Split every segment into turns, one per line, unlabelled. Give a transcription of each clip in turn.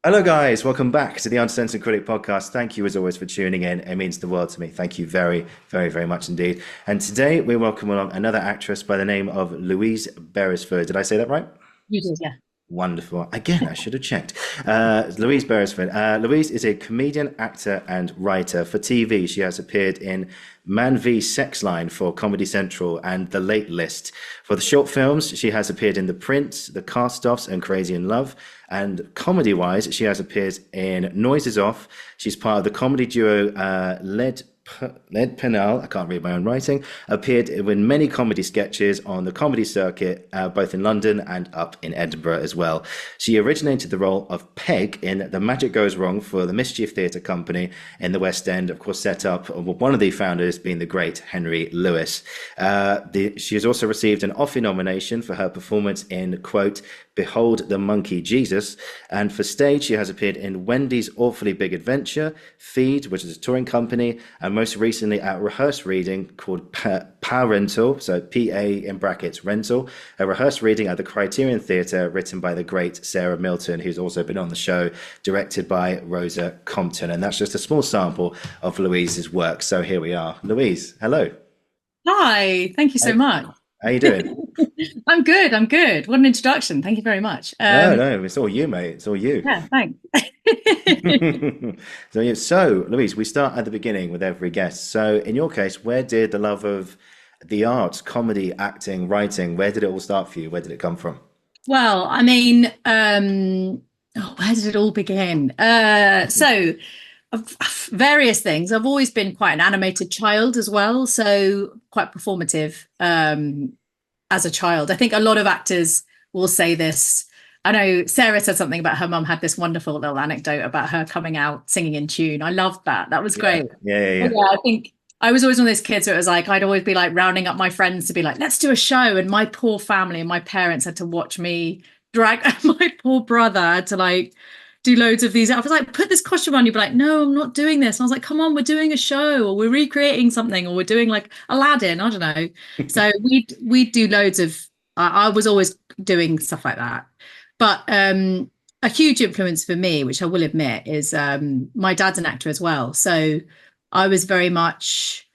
Hello, guys. Welcome back to the Uncensored Critic podcast. Thank you, as always, for tuning in. It means the world to me. Thank you very, very, very much indeed. And today we welcome along another actress by the name of Louise Beresford. Did I say that right?
You did, yeah.
Wonderful. Again, I should have checked. Louise Beresford. Louise is a comedian, actor, and writer. For TV, she has appeared in Man v Sex Line for Comedy Central and The Late List. For the short films, she has appeared in The Prince, The Cast-Offs, and Crazy in Love. And comedy-wise, she has appeared in Noises Off. She's part of the comedy duo Led Penal, I can't read my own writing, appeared in many comedy sketches on the comedy circuit, both in London and up in Edinburgh as well. She originated the role of Peg in The Magic Goes Wrong for the Mischief Theatre company in the West End, of course, set up, one of the founders being the great Henry Lewis. She has also received an Offie nomination for her performance in, quote, Behold the Monkey Jesus. And for stage, she has appeared in Wendy's Awfully Big Adventure, Feed, which is a touring company, and most recently at rehearsed reading called Rental, so P-A in brackets Rental, a rehearsed reading at the Criterion Theatre written by the great Sarah Milton, who's also been on the show, directed by Rosa Compton. And that's just a small sample of Louise's work. So here we are. Louise, hello.
Hi, thank you so
Hey,
much.
how you doing?
I'm good, I'm good. What an introduction. Thank you very much.
No, no, it's all you, mate. It's all you.
Yeah, thanks.
So, Louise, we start at the beginning with every guest. So, in your case, where did the love of the arts, comedy, acting, writing, where did it all start for you? Where did it come from?
Well, I mean, where did it all begin? Various things. I've always been quite an animated child as well, so quite performative as a child. I think a lot of actors will say this. I know Sarah said something about her mum had this wonderful little anecdote about her coming out singing in tune. I loved that. That was
Yeah,
great.
yeah, yeah,
But
yeah.
yeah, I think I was always one of those kids where it was like I'd always be like rounding up my friends to be like, let's do a show. And my poor family and my parents had to watch me drag my poor brother had to like do loads of these. I was like, put this costume on. You'd be like, no, I'm not doing this. And I was like, come on, we're doing a show or we're recreating something or we're doing like Aladdin. I don't know. So we do loads of I was always doing stuff like that. But a huge influence for me, which I will admit, is my dad's an actor as well. So I was very much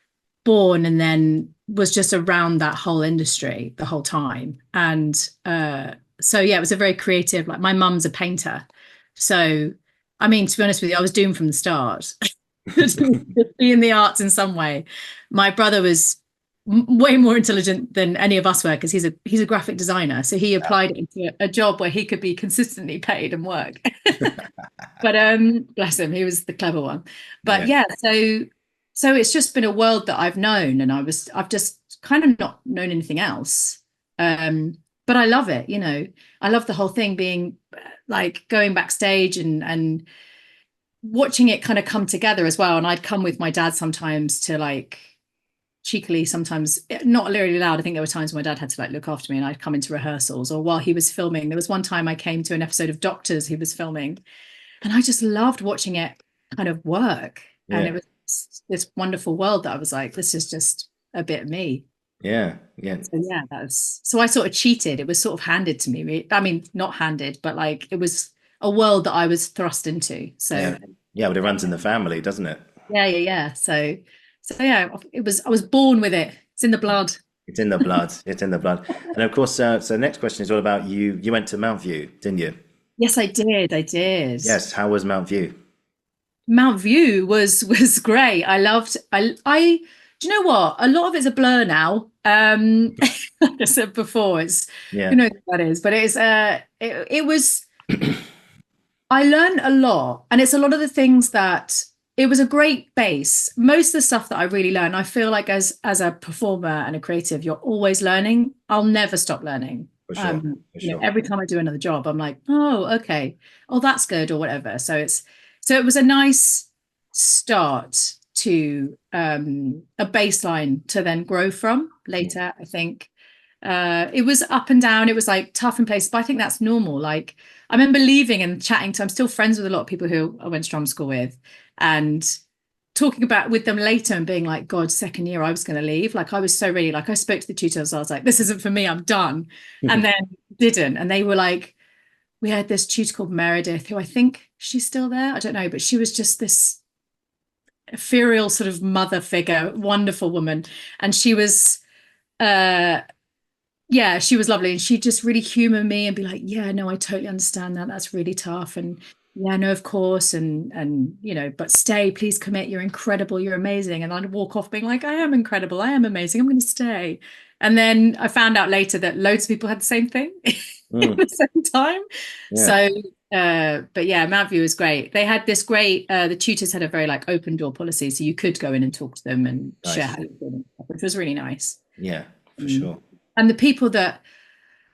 born and then was just around that whole industry the whole time. And so, yeah, it was a very creative, like my mum's a painter. So, I mean, to be honest with you, I was doomed from the start to be in the arts in some way. My brother was way more intelligent than any of us were because he's a graphic designer. So he applied into a job where he could be consistently paid and work. But bless him, he was the clever one. But
Yeah.
yeah, so it's just been a world that I've known, and I've just kind of not known anything else. But I love it, you know. I love the whole thing being like going backstage and watching it kind of come together as well. And I'd come with my dad sometimes to like cheekily, sometimes not really loud. I think there were times when my dad had to like look after me and I'd come into rehearsals or while he was filming. There was one time I came to an episode of Doctors he was filming and I just loved watching it kind of work. And it
Yeah.
was this wonderful world that I was like, this is just a bit of me.
Yeah. Yeah.
So yeah, that's so I sort of cheated. It was sort of handed to me. I mean, not handed, but like it was a world that I was thrust into. So
Yeah. Yeah. But it runs in the family, doesn't it?
yeah. So yeah, I was born with it. It's in the blood.
It's in the blood. It's in the blood. And of course, so the next question is all about you. You went to Mountview, didn't you?
Yes, I did. I did.
Yes. How was Mountview?
Mountview was great. I loved I do you know what? A lot of it's a blur now. Like I said before, it's
Yeah.
who knows what that is, but it was I learned a lot, and it's a lot of the things that it was a great base. Most of the stuff that I really learned, I feel like as a performer and a creative, you're always learning. I'll never stop learning.
For sure. For
You know,
sure.
every time I do another job, I'm like, oh, okay, oh, that's good, or whatever. So it was a nice start to a baseline to then grow from later, I think. It was up and down. It was like tough in places, but I think that's normal. Like I remember leaving and chatting to, I'm still friends with a lot of people who I went to drum school with and talking about with them later and being like, God, second year I was going to leave. Like I was so ready. Like I spoke to the tutors. I was like, this isn't for me. I'm done. And then didn't. And they were like, we had this tutor called Meredith, who I think she's still there? I don't know, but she was just this ethereal sort of mother figure, wonderful woman. And she was, yeah, she was lovely. And she'd just really humor me and be like, yeah, no, I totally understand that. That's really tough. And yeah, no, of course. And, you know, but stay, please commit. You're incredible. You're amazing. And I'd walk off being like, I am incredible. I am amazing. I'm going to stay. And then I found out later that loads of people had the same thing at the same time.
Yeah.
So, but yeah, Mountview was great. They had this great, the tutors had a very like open door policy. So you could go in and talk to them and share how you're feeling, which was really nice.
Yeah, for sure.
And the people that,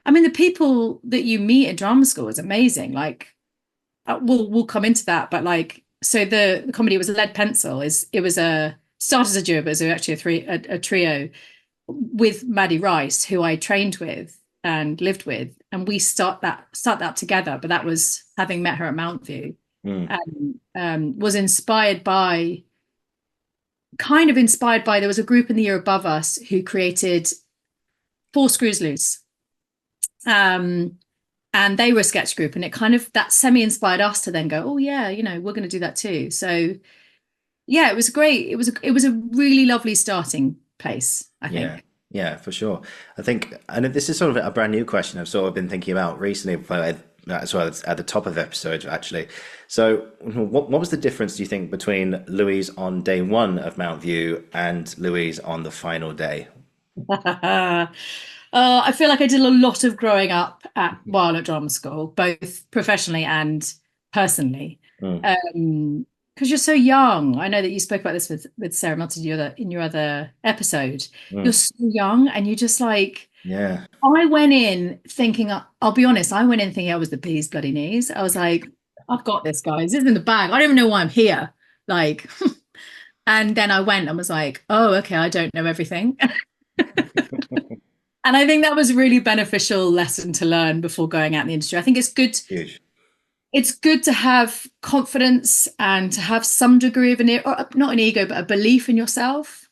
I mean, the people that you meet at drama school is amazing. Like, we'll come into that, but like, so the comedy was a Lead Pencil. It was a started as a duo, but it was actually a trio with Maddie Rice, who I trained with and lived with, and we start that together. But that was having met her at Mountview, and was kind of inspired by. There was a group in the year above us who created Four Screws Loose. And they were a sketch group, and it kind of that semi-inspired us to then go, oh yeah, you know, we're going to do that too. So yeah, it was great. It was a really lovely starting place, I think.
Yeah, for sure. I think, and this is sort of a brand new question I've sort of been thinking about recently, as well as at the top of the episode, actually. So what was the difference, do you think, between Louise on day one of Mountview and Louise on the final day?
I feel like I did a lot of growing up while at drama school, both professionally and personally. Because you're so young. I know that you spoke about this with Sarah Milton in your other episode. You're so young, and you're just like,
yeah.
I went in thinking, I'll be honest, I went in thinking I was the bee's bloody knees. I was like, I've got this, guys. This is in the bag. I don't even know why I'm here. Like, and then I went and was like, oh, okay, I don't know everything. And I think that was a really beneficial lesson to learn before going out in the industry. I think it's good.
Huge.
It's good to have confidence and to have some degree of not an ego, but a belief in yourself.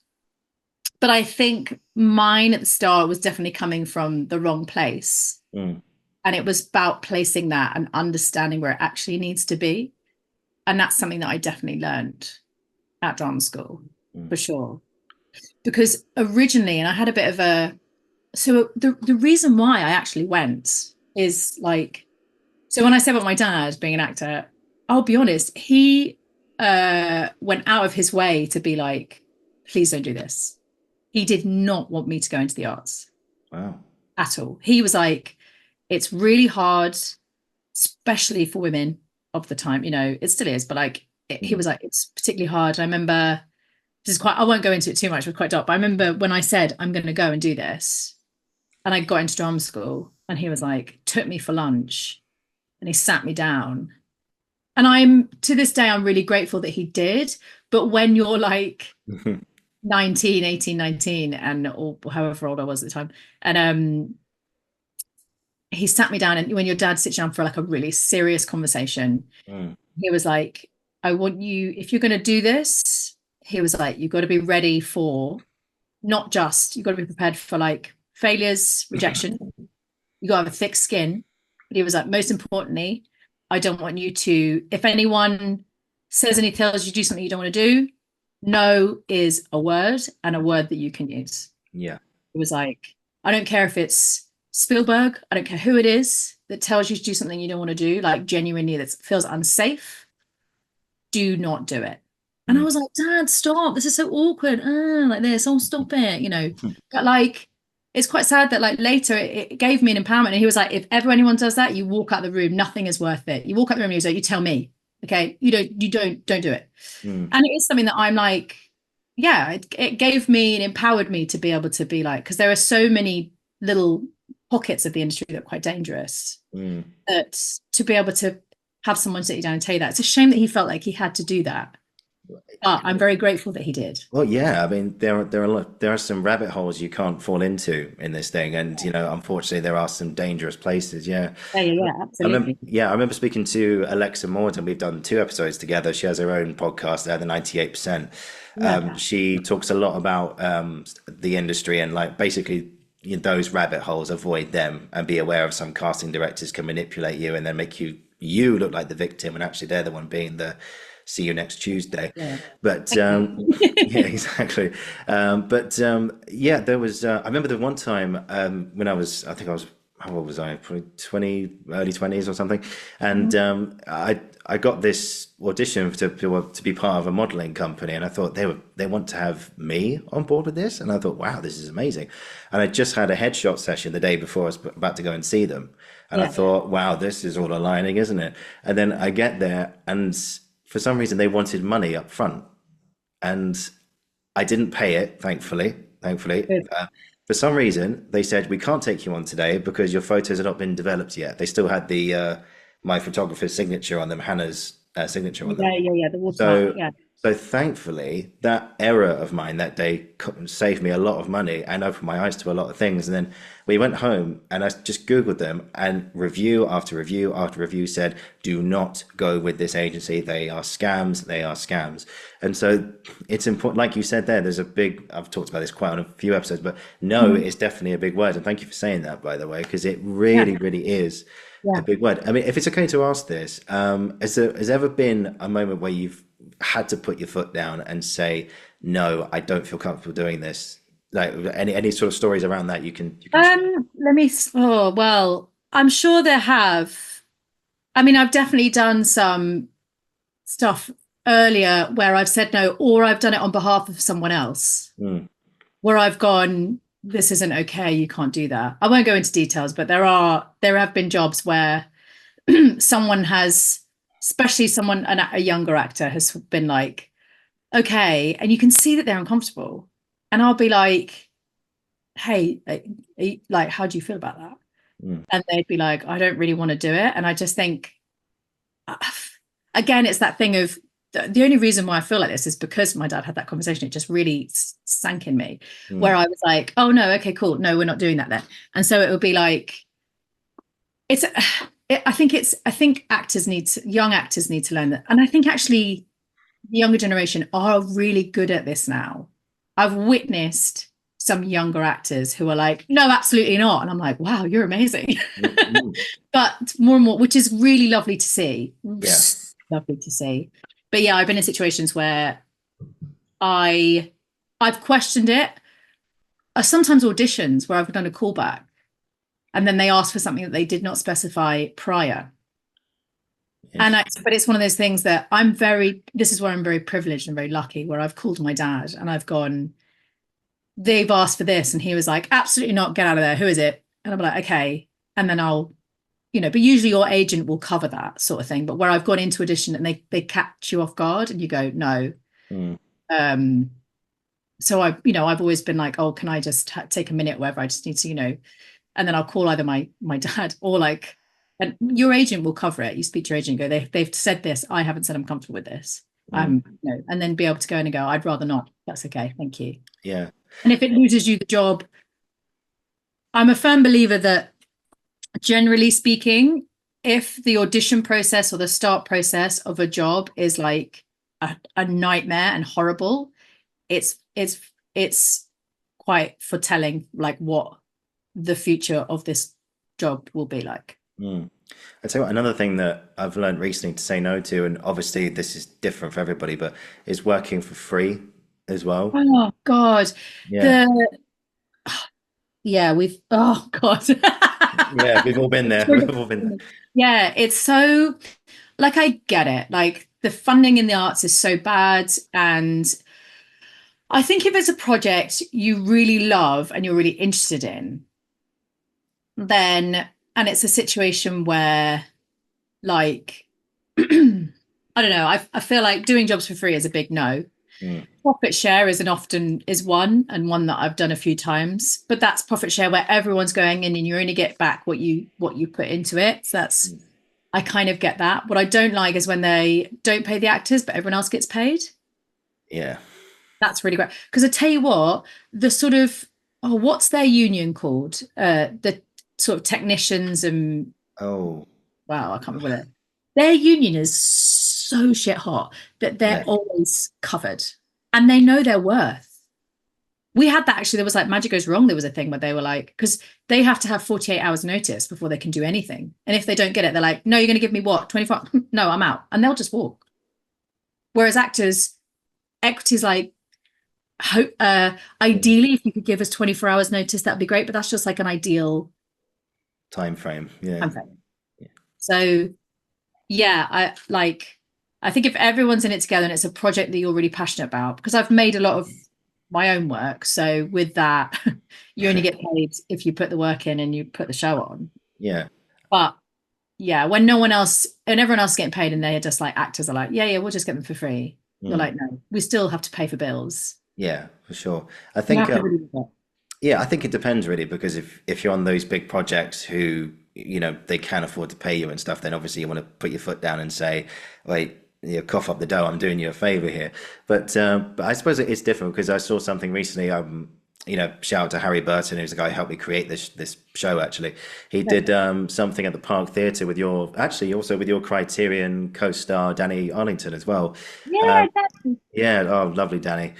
But I think mine at the start was definitely coming from the wrong place. And it was about placing that and understanding where it actually needs to be. And that's something that I definitely learned at drama school, for sure. Because originally, and I had a bit of so the reason why I actually went is like, so when I said about my dad being an actor, I'll be honest, he went out of his way to be like, please don't do this. He did not want me to go into the arts.
Wow.
At all. He was like, it's really hard, especially for women of the time, you know, it still is, but like, he was like, it's particularly hard. I remember, I won't go into it too much, it was quite dark, but I remember when I said, I'm going to go and do this, and I got into drama school, and he was like, took me for lunch, and he sat me down. And to this day, I'm really grateful that he did. But when you're like 18, 19, or however old I was at the time, and he sat me down, and when your dad sits down for like a really serious conversation, he was like, I want you, if you're going to do this, he was like, you've got to be ready for, not just, you've got to be prepared for like failures, rejection. You got to have a thick skin. But he was like, most importantly, I don't want you to, if anyone says and he tells you to do something you don't want to do, no is a word, and a word that you can use.
Yeah.
It was like, I don't care if it's Spielberg, I don't care who it is that tells you to do something you don't want to do, like genuinely that feels unsafe, do not do it. And I was like, Dad, stop, this is so awkward, like this, oh, stop it, you know. But like, it's quite sad that like later it gave me an empowerment, and he was like, if ever anyone does that, you walk out the room, nothing is worth it. You walk out the room and he's like, you tell me, okay, you don't do it. And it is something that I'm like, yeah, it gave me and empowered me to be able to be like, because there are so many little pockets of the industry that are quite dangerous, that to be able to have someone sit you down and tell you that, it's a shame that he felt like he had to do that. But I'm very grateful that he did.
Well, yeah, I mean, there are some rabbit holes you can't fall into in this thing, and you know, unfortunately, there are some dangerous places. Yeah,
Absolutely.
I remember speaking to Alexa Morden. We've done 2 episodes together. She has her own podcast, the 98%. She talks a lot about the industry and like basically, you know, those rabbit holes. Avoid them and be aware of some casting directors can manipulate you and then make you you look like the victim, and actually they're the one being the see you next Tuesday.
Yeah.
But
Thank you.
yeah, exactly. Yeah, there was. I remember the one time when I think I was, how old was I? Probably 20, early 20s or something. And I got this audition to be part of a modeling company, and I thought they want to have me on board with this, and I thought, wow, this is amazing. And I just had a headshot session the day before I was about to go and see them, and I
Yeah.
thought, wow, this is all aligning, isn't it? And then I get there, and for some reason they wanted money up front, and I didn't pay it, thankfully. Thankfully,
Good.
for some reason they said we can't take you on today because your photos have not been developed yet. They still had the my photographer's signature on them, Hannah's signature on them.
Yeah. The watermark.
So,
Yeah.
so thankfully, that error of mine that day saved me a lot of money and opened my eyes to a lot of things. And then we went home and I just Googled them, and review after review after review said, do not go with this agency. They are scams. They are scams. And so it's important, like you said there, there's a big, I've talked about this quite on a few episodes, but no
Mhm.
is definitely a big word. And thank you for saying that, by the way, because it
Yeah.
really is a
Yeah.
big word. I mean, if it's okay to ask this, has ever been a moment where you've had to put your foot down and say, no, I don't feel comfortable doing this? Like any sort of stories around that you can share.
Oh, well, I'm sure there have. I mean, I've definitely done some stuff earlier where I've said no, or I've done it on behalf of someone else,
Mm,
where I've gone, this isn't okay, you can't do that. I won't go into details, but there have been jobs where someone has, especially a younger actor has been like, okay, and you can see that they're uncomfortable. And I'll be like, hey, like, how do you feel about that?
mm,
And they'd be like, I don't really want to do it. And I just think, uh, again, it's that thing of the only reason why I feel like this is because my dad had that conversation. It just really sank in me, where
mm,
I was like, oh no, okay, cool. No, we're not doing that then. And so it would be like, it's, I think young actors need to learn that. And I think actually the younger generation are really good at this now. I've witnessed some younger actors who are like, no, absolutely not. And I'm like, wow, you're amazing.
mm, mm.
But more and more, which is really lovely to see.
Yeah.
Lovely to see. But yeah, I've been in situations where I I've questioned it. Sometimes auditions where I've done a callback and then they ask for something that they did not specify prior.
Yes.
But it's one of those things that this is where I'm very privileged and very lucky, where I've called my dad and I've gone, they've asked for this. And he was like, absolutely not, get out of there. Who is it? And I'm like, okay. And then but usually your agent will cover that sort of thing. But where I've gone into audition and they catch you off guard and you go, no.
Mm,
Um, so I've always been like, oh, can I just take a minute, wherever I just need to, and then I'll call either my dad or like, and your agent will cover it. You speak to your agent and go, they've said this. I haven't said I'm comfortable with this.
mm.
And then be able to go in and go, I'd rather not. That's okay. Thank you.
Yeah.
And if it loses you the job, I'm a firm believer that generally speaking, if the audition process or the start process of a job is like a nightmare and horrible, it's quite foretelling like what the future of this job will be like.
Mm. I'd say another thing that I've learned recently to say no to, and obviously this is different for everybody, but is working for free as well.
Oh God.
Yeah.
The yeah, we've oh God.
Yeah, we've all been there. We've all been there.
Yeah, it's so like I get it. Like the funding in the arts is so bad. And I think if it's a project you really love and you're really interested in, then and it's a situation where like I don't know, I feel like doing jobs for free is a big no.
Mm,
Profit share is one and one that I've done a few times, but that's profit share where everyone's going in and you only get back what you put into it. So that's
mm.
I kind of get that. What I don't like is when they don't pay the actors, but everyone else gets paid.
Yeah.
That's really great. Because I tell you what, the sort of what's their union called? The sort of technicians and
Oh,
wow, I can't remember it. Their union is so shit hot that they're
yeah.
always covered and they know their worth. We had that actually. There was like Magic Goes Wrong. There was a thing where they were like, because they have to have 48 hours notice before they can do anything. And if they don't get it, they're like, no, you're going to give me what? 24? No, I'm out. And they'll just walk. Whereas actors, equity's like, ideally, if you could give us 24 hours notice, that'd be great. But that's just like an ideal
Time frame. Yeah.
time frame. So yeah, I think if everyone's in it together and it's a project that you're really passionate about, because I've made a lot of my own work. So with that, you only get paid if you put the work in and you put the show on.
Yeah.
But yeah, when no one else and everyone else is getting paid and they're just like actors are like, yeah, we'll just get them for free. You're like, no, we still have to pay for bills.
Yeah, for sure. I
You
think
have to really do that.
yeah, I think it depends really because if you're on those big projects who, they can afford to pay you and stuff, then obviously you want to put your foot down and say, wait, cough up the dough, I'm doing you a favor here. But I suppose it is different because I saw something recently, shout out to Harry Burton, who's the guy who helped me create this show actually. He did something at the Park Theatre with also with your Criterion co-star Danny Arlington as well.
Yeah, exactly.
Yeah, oh, lovely Danny.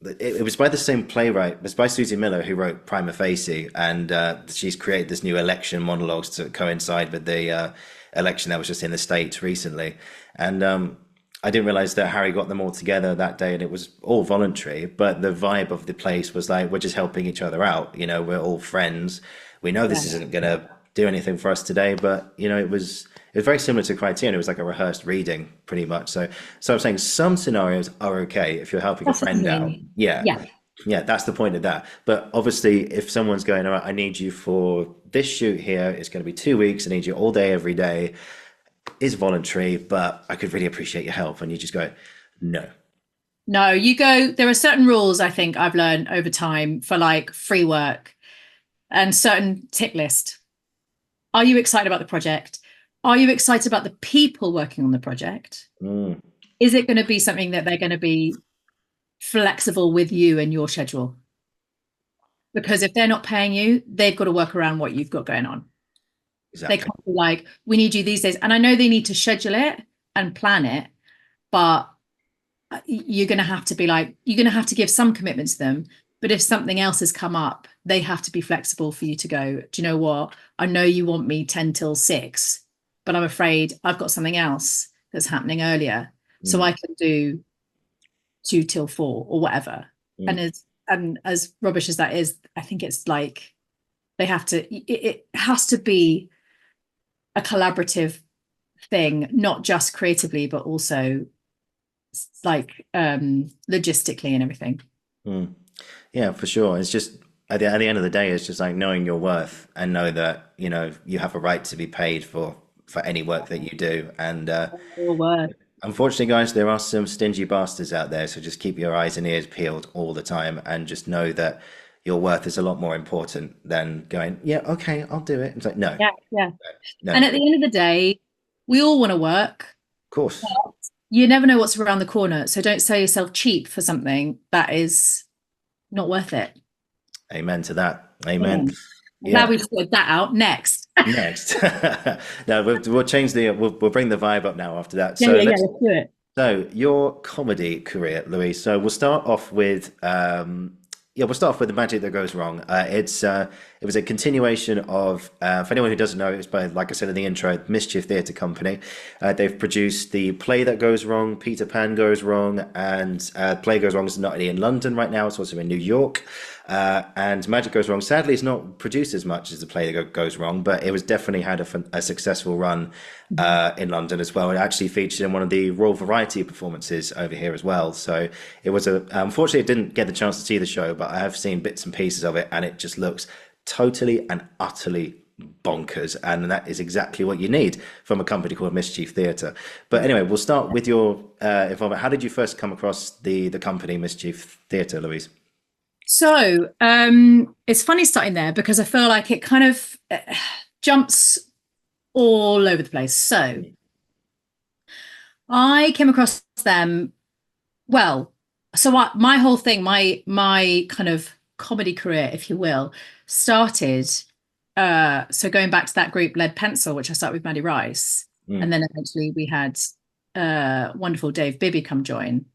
It was by the same playwright. It was by Susie Miller, who wrote Prima Facie, and she's created this new election monologues to coincide with the election that was just in the States recently. And I didn't realize that Harry got them all together that day, and it was all voluntary. But the vibe of the place was like we're just helping each other out. We're all friends. We know this
Yeah.
isn't gonna do anything for us today, but it was very similar to Criterion. It was like a rehearsed reading, pretty much. So I'm saying some scenarios are okay if you're helping a
That's what I
friend out.
mean.
Yeah,
Yeah.
yeah, that's the point of that. But obviously, if someone's going, all right, I need you for this shoot here. It's going to be 2 weeks. I need you all day, every day. Is voluntary, but I could really appreciate your help. And you just go, no.
No, you go, there are certain rules I think I've learned over time for like free work and certain tick list. Are you excited about the project? Are you excited about the people working on the project?
Mm,
Is it going to be something that they're going to be flexible with you and your schedule? Because if they're not paying you, they've got to work around what you've got going on. They
exactly.
can't be like, we need you these days. And I know they need to schedule it and plan it, but you're going to have to be like, you're going to have to give some commitment to them. But if something else has come up, they have to be flexible for you to go, do you know what? I know you want me 10 till 6, but I'm afraid I've got something else that's happening earlier. So
Mm,
I can do 2 till 4 or whatever.
mm,
And as rubbish as that is, I think it's like they have to, it has to be a collaborative thing, not just creatively, but also like logistically and everything.
mm. Yeah, for sure. It's just at the end of the day, it's just like knowing your worth and know that, you have a right to be paid for any work that you do. And
Your word.
unfortunately, guys, there are some stingy bastards out there, so just keep your eyes and ears peeled all the time and just know that your worth is a lot more important than going, yeah, okay, I'll do it. It's like, no,
Yeah, yeah.
no,
And
of
at the end of the day, we all want to work.
course.
You never know what's around the corner. So don't sell yourself cheap for something that is not worth it.
Amen to that. Amen.
Amen. I'm glad
Yeah.
we've sorted that out. Next.
Next. No, we'll change we'll bring the vibe up now after that.
Yeah,
So
yeah, yeah.
let's
Let's do it.
so your comedy career, Louise. So we'll start off with we'll start off with the magic that goes wrong. It was a continuation of for anyone who doesn't know, it's by, like I said in the intro, Mischief Theatre company. They've produced the play that goes wrong, Peter Pan goes wrong, and play goes wrong is not only in London right now, it's also in New York. And Magic Goes Wrong, sadly, is not produced as much as the play that goes wrong, but it was definitely had a successful run in London as well. It actually featured in one of the Royal Variety performances over here as well. So it was unfortunately, I didn't get the chance to see the show, but I have seen bits and pieces of it, and it just looks totally and utterly bonkers, and that is exactly what you need from a company called Mischief Theatre. But anyway, we'll start with your involvement. How did you first come across the company Mischief Theatre, Louise?
So it's funny starting there because I feel like it kind of jumps all over the place. So I came across them. Well, my whole thing, my kind of comedy career, if you will, started. So going back to that group, Lead Pencil, which I started with Maddie Rice,
Mm,
and then eventually we had wonderful Dave Bibby come join.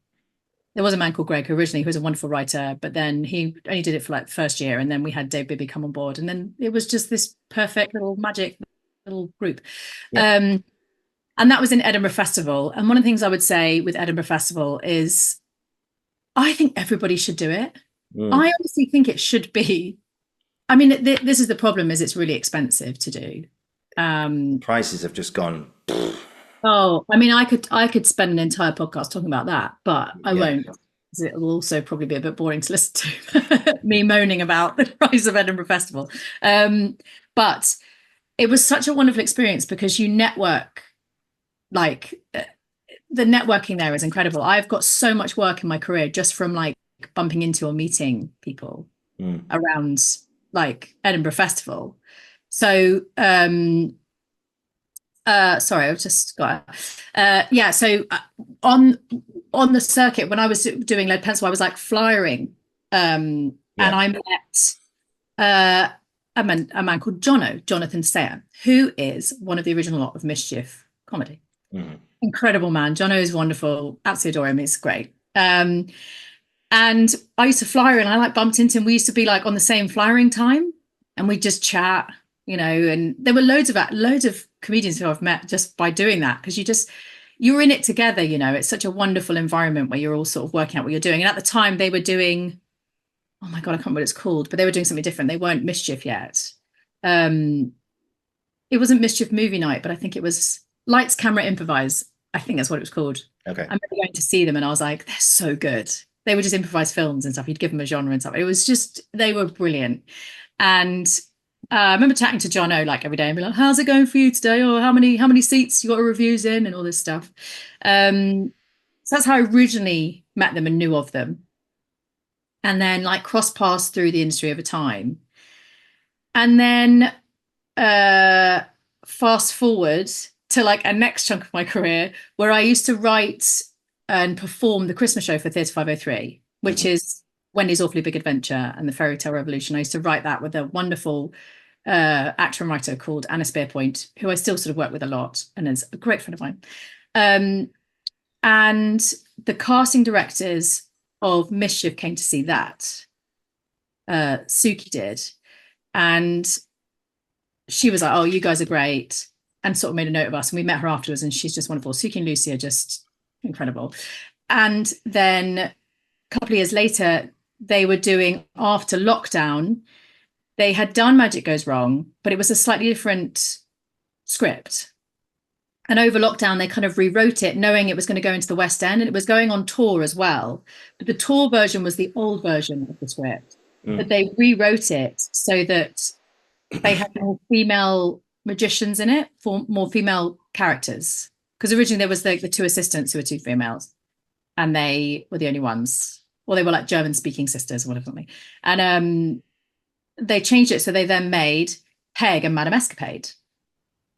there was a man called Greg originally who was a wonderful writer, but then he only did it for like the first year, and then we had Dave Bibby come on board, and then it was just this perfect little magic little group.
Yeah.
And that was in Edinburgh Festival. And one of the things I would say with Edinburgh Festival is I think everybody should do it. I honestly think it should be. I mean, this is the problem, is it's really expensive to do.
Prices have just gone.
Oh, I mean, I could spend an entire podcast talking about that, but I won't. It will also probably be a bit boring to listen to me moaning about the price of Edinburgh Festival. But it was such a wonderful experience because you network, like the networking there is incredible. I've got so much work in my career just from like bumping into or meeting people around like Edinburgh Festival. So sorry, I've just got so on the circuit when I was doing lead pencil, I was like flyering and I met a man called Jonathan Sayer, who is one of the original lot of Mischief comedy. Incredible man. Jono is wonderful. Absolutely adore him. He's great. And I used to flyer and I like bumped into him. We used to be like on the same flyering time and we just chat, you know, and there were loads of comedians who I've met just by doing that, because you're in it together, you know. It's such a wonderful environment where you're all sort of working out what you're doing. And at the time they were doing, oh my God, I can't remember what it's called, but they were doing something different. They weren't Mischief yet. It wasn't Mischief Movie Night, but I think it was Lights, Camera, Improvise. I think that's what it was called.
Okay.
I remember going to see them and I was like, they're so good. They would just improvise films and stuff. You'd give them a genre and stuff. It was just, they were brilliant. And I remember chatting to Jono like every day and be like, how's it going for you today? Or how many seats you got reviews in and all this stuff. So that's how I originally met them and knew of them. And then like cross paths through the industry over time. And then fast forward to like a next chunk of my career where I used to write and perform the Christmas show for Theatre 503, which is Wendy's Awfully Big Adventure and the Fairy Tale Revolution. I used to write that with a wonderful actor and writer called Anna Spearpoint, who I still sort of work with a lot and is a great friend of mine. And the casting directors of Mischief came to see that. Suki did. And she was like, oh, you guys are great. And sort of made a note of us. And we met her afterwards and she's just wonderful. Suki and Lucy are just incredible. And then a couple of years later, they were doing, after lockdown, they had done Magic Goes Wrong, but it was a slightly different script. And over lockdown, they kind of rewrote it, knowing it was going to go into the West End and it was going on tour as well. But the tour version was the old version of the script. But they rewrote it so that they had more female magicians in it, for more female characters. Because originally there was the two assistants who were two females and they were the only ones. Or they were like German speaking sisters or whatever. And they changed it. So they then made Peg and Madame Escapade,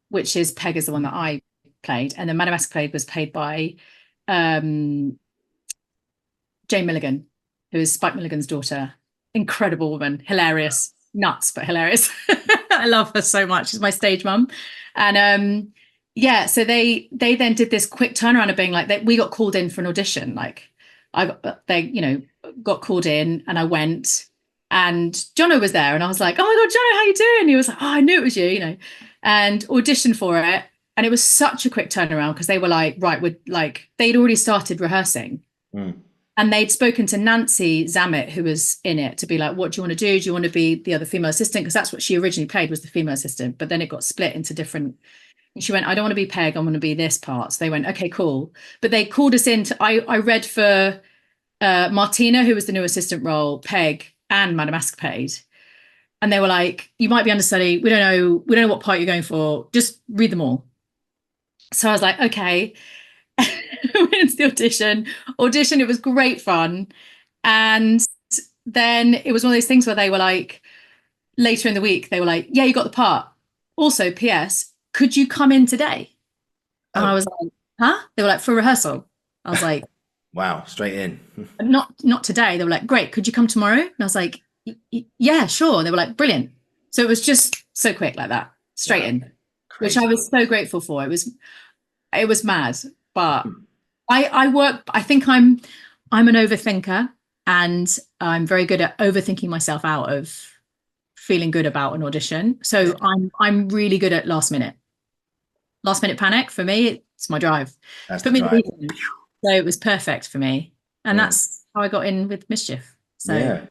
which is Peg is the one that I played. And then Madame Escapade was played by Jane Milligan, who is Spike Milligan's daughter. Incredible woman, hilarious, nuts, but hilarious. I love her so much. She's my stage mum. And so they then did this quick turnaround of being like, we got called in for an audition. Like they got called in and I went and Jono was there and I was like, oh my God, Jono, how you doing? And he was like, oh, I knew it was you, and auditioned for it. And it was such a quick turnaround because they were like, right, they'd already started rehearsing. And they'd spoken to Nancy Zammit, who was in it, to be like, what do you want to do? Do you want to be the other female assistant? Because that's what she originally played, was the female assistant. But then it got split into different. And she went, I don't want to be Peg. I want to be this part. So they went, okay, cool. But they called us in. I read for Martina, who was the new assistant role, Peg, and Madame Escapade. And they were like, you might be understudy. We don't know what part you're going for. Just read them all. So I was like, okay. Went into the audition. It was great fun. And then it was one of those things where they were like, later in the week, they were like, yeah, you got the part. Also, PS, could you come in today? And I was like, huh? They were like, for rehearsal. I was like,
wow, straight in.
Not today. They were like, great, could you come tomorrow? And I was like, yeah, sure. They were like, brilliant. So it was just so quick like that, straight in, which I was so grateful for. It was mad. But I think I'm I'm an overthinker, and I'm very good at overthinking myself out of feeling good about an audition.
Yeah,
So I'm really good at last minute panic. For me, it's my drive.
that's the
Put me in the
drive.
weekend. So it was perfect for me. And
Mm,
that's how I got in with Mischief. So
yeah.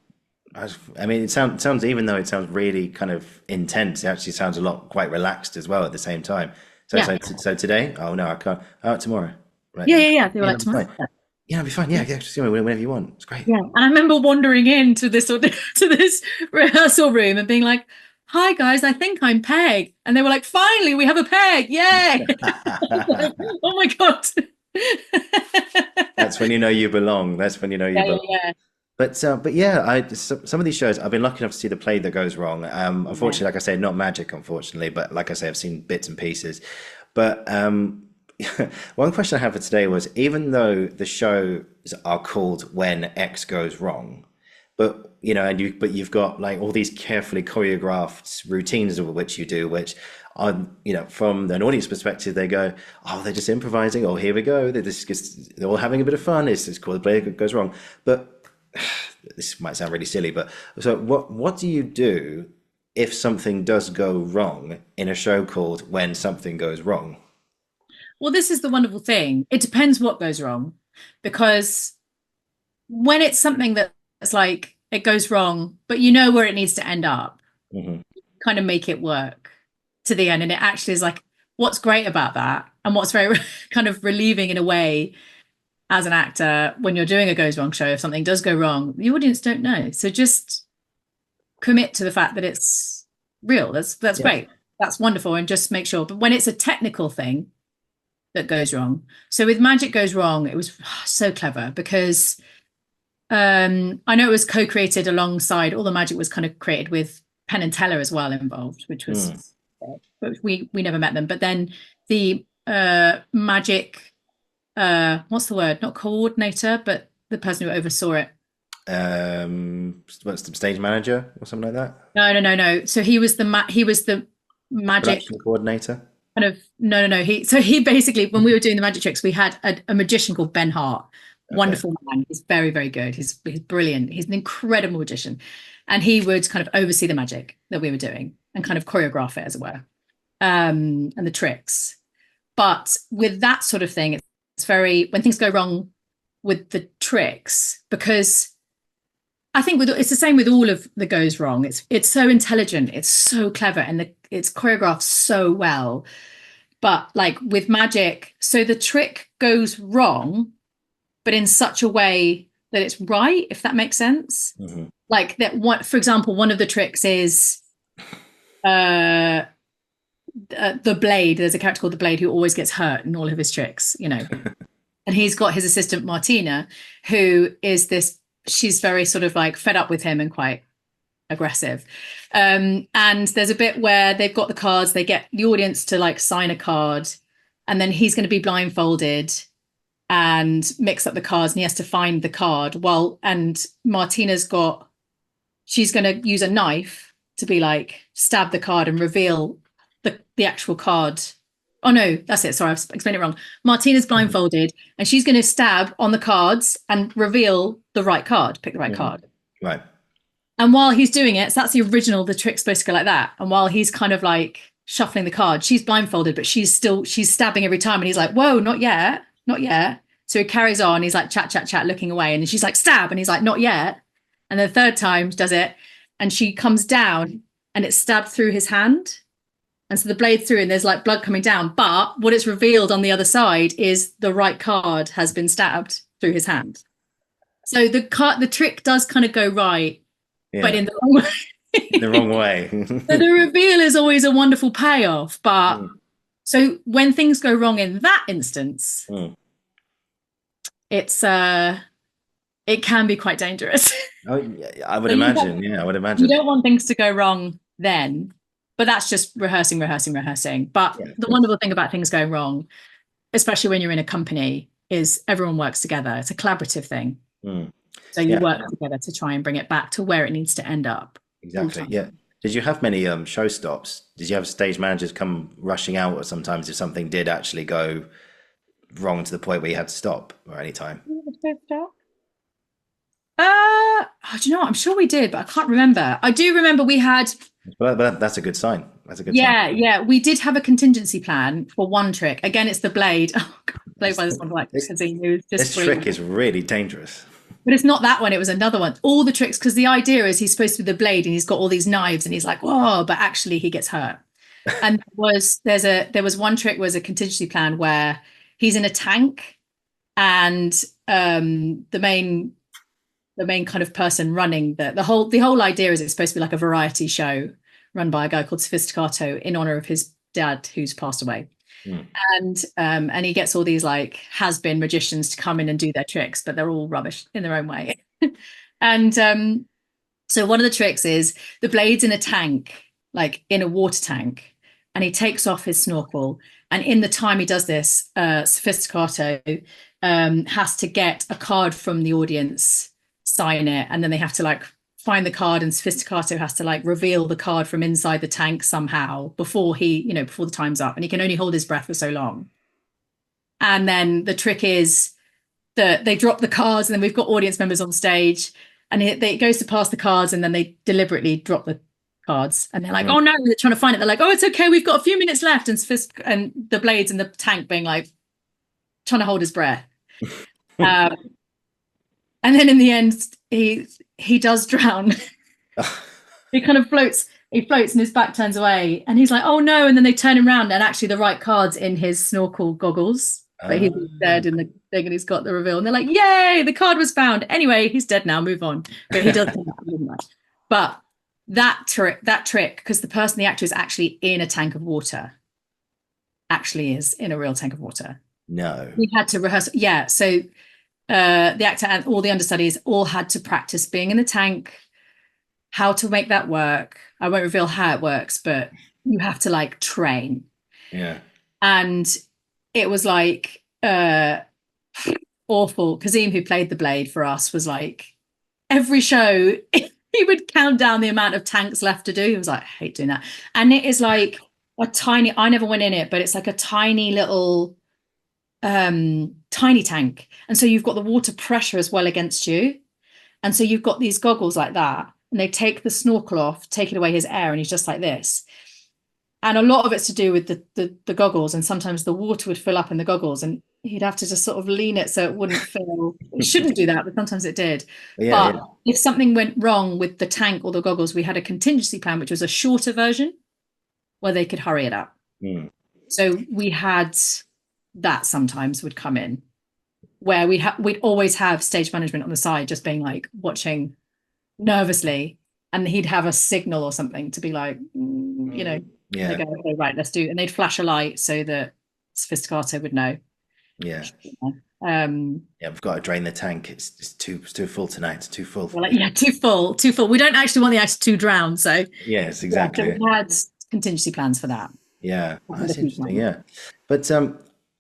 I mean, it sounds, even though it sounds really kind of intense, it actually sounds a lot quite relaxed as well at the same time. So,
yeah.
so today? Oh no, I can't. Oh, tomorrow. Right.
Yeah. They were
Yeah,
like
that'll be
tomorrow.
fine. Yeah, it'll be fine. Yeah, yeah, just whenever you want. It's great.
Yeah. And I remember wandering into this to this rehearsal room and being like, "Hi guys, I think I'm Peg." And they were like, "Finally, we have a Peg. Yay." Like, oh my God.
That's when you know you belong. That's when you know you belong.
Yeah.
But yeah, some of these shows I've been lucky enough to see the play that goes wrong.
Yeah.
Unfortunately, like I say, not magic, unfortunately, but like I say, I've seen bits and pieces. But one question I have for today was, even though the shows are called When X Goes Wrong, but you've got like all these carefully choreographed routines of which you do, which are, from an audience perspective, they go, oh, they're just improvising. Oh, here we go. They're all having a bit of fun. It's called the play that goes wrong. But this might sound really silly, but so what do you do if something does go wrong in a show called When Something Goes Wrong?
Well, this is the wonderful thing. It depends what goes wrong, because when it's something that's like it goes wrong, but you know where it needs to end up,
Hmm.
kind of make it work to the end. And it actually is like, what's great about that, and what's very kind of relieving in a way as an actor when you're doing a goes wrong show, if something does go wrong, the audience don't know. So just commit to the fact that it's real. That's
Yeah.
great. That's wonderful. And just make sure. But when it's a technical thing that goes wrong. So with Magic Goes Wrong, it was so clever because I know it was co-created alongside, all the magic was kind of created with Penn and Teller as well involved, which was,
Mm.
but we never met them. But then the magic, what's the word? Not coordinator, but the person who oversaw it.
What's the stage manager or something like that?
No. So he was the magic
Production coordinator?
kind of no. He basically, when we were doing the magic tricks, we had a magician called Ben Hart.
Okay.
Wonderful man. He's very, very good. He's brilliant. He's an incredible magician. And he would kind of oversee the magic that we were doing and kind of choreograph it, as it were, and the tricks. But with that sort of thing, it's very, when things go wrong with the tricks, because I think it's the same with all of the goes wrong. It's so intelligent, it's so clever, and it's choreographed so well. But like with magic, so the trick goes wrong, but in such a way that it's right, if that makes sense.
Hmm.
Like that one, for example, one of the tricks is uh the Blade. There's a character called the Blade who always gets hurt in all of his tricks, and he's got his assistant Martina, who is this, she's very sort of like fed up with him and quite aggressive. And there's a bit where they've got the cards, they get the audience to like sign a card, and then he's going to be blindfolded and mix up the cards, and he has to find the card and she's going to use a knife to be like stab the card and reveal the actual card. Oh no, that's it. Sorry, I've explained it wrong. Martina's blindfolded and she's going to stab on the cards and reveal the right card, pick the right card.
Right.
And while he's doing it, so that's the original, the trick's supposed to go like that. And while he's kind of like shuffling the card, she's blindfolded, but she's stabbing every time. And he's like, whoa, not yet, not yet. So he carries on. He's like, chat, looking away. And she's like, stab. And he's like, not yet. And the third time does it. And she comes down and it's stabbed through his hand. And so the blade's through and there's like blood coming down. But what it's revealed on the other side is the right card has been stabbed through his hand. So the trick does kind of go right, but in the wrong way.
The wrong way.
So the reveal is always a wonderful payoff. But so when things go wrong in that instance, it's it can be quite dangerous.
Oh, yeah, I would imagine. Yeah, I would imagine.
You don't want things to go wrong then, but that's just rehearsing. But the wonderful thing about things going wrong, especially when you're in a company, is everyone works together. It's a collaborative thing. So you work together to try and bring it back to where it needs to end up.
Exactly. Yeah. Did you have many show stops? Did you have stage managers come rushing out, or sometimes if something did actually go wrong to the point where you had to stop or any time?
Stop? Do you know what? I'm sure we did, but I can't remember. I do remember we had.
But that's a good sign. That's a good sign.
Yeah, we did have a contingency plan for one trick. Again, it's the blade. Oh God, played by this one like
This,
Kazim, who's just
this trick
brilliant.
is really dangerous.
But it's not that one, it was another one. All the tricks, because the idea is he's supposed to be the blade and he's got all these knives and he's like, whoa, but actually he gets hurt. And there was one trick was a contingency plan where he's in a tank and the main kind of person running the whole idea is it's supposed to be like a variety show run by a guy called Sophisticato in honor of his dad who's passed away.
Mm.
And he gets all these like has-been magicians to come in and do their tricks, but they're all rubbish in their own way. And so one of the tricks is the blade's in a tank, like in a water tank, and he takes off his snorkel. And in the time he does this, Sophisticato has to get a card from the audience, sign it, and then they have to like find the card, and Sophisticato has to like reveal the card from inside the tank somehow before before the time's up, and he can only hold his breath for so long. And then the trick is that they drop the cards, and then we've got audience members on stage, and it goes to pass the cards, and then they deliberately drop the cards, and they're like, oh no, they're trying to find it. They're like, oh, it's okay, we've got a few minutes left, and the blade's in the tank being like trying to hold his breath. And then in the end, he does drown. He kind of floats. He floats and his back turns away. And he's like, oh no. And then they turn him around and actually the right card's in his snorkel goggles. But he's dead in the thing and he's got the reveal. And they're like, yay, the card was found. Anyway, he's dead now, move on. But he does that. But that trick, because the actor is actually in a tank of water. Actually is in a real tank of water.
No.
We had to rehearse. Yeah. So the actor and all the understudies all had to practice being in the tank, how to make that work. I won't reveal how it works, but you have to like train.
Yeah.
And it was like awful. Kazim, who played the blade for us, was like, every show he would count down the amount of tanks left to do. He was like, I hate doing that. And it is like a tiny, I never went in it, but it's like a tiny little tiny tank, and so you've got the water pressure as well against you, and so you've got these goggles like that, and they take the snorkel off, taking away his air, and he's just like this. And a lot of it's to do with the goggles, and sometimes the water would fill up in the goggles and he'd have to just sort of lean it so it wouldn't fill. He shouldn't do that, but sometimes it did. But if something went wrong with the tank or the goggles, we had a contingency plan, which was a shorter version where they could hurry it up. So we had that sometimes would come in where we'd always have stage management on the side just being like watching nervously, and he'd have a signal or something to be like, they go, okay, right, let's do, and they'd flash a light so that Sophisticato would know.
Yeah, we've got to drain the tank. It's too full tonight. It's too full.
Like, too full. We don't actually want the actor to drown, so
yes, exactly.
So we had contingency plans for that.
Yeah, that's interesting. Yeah, but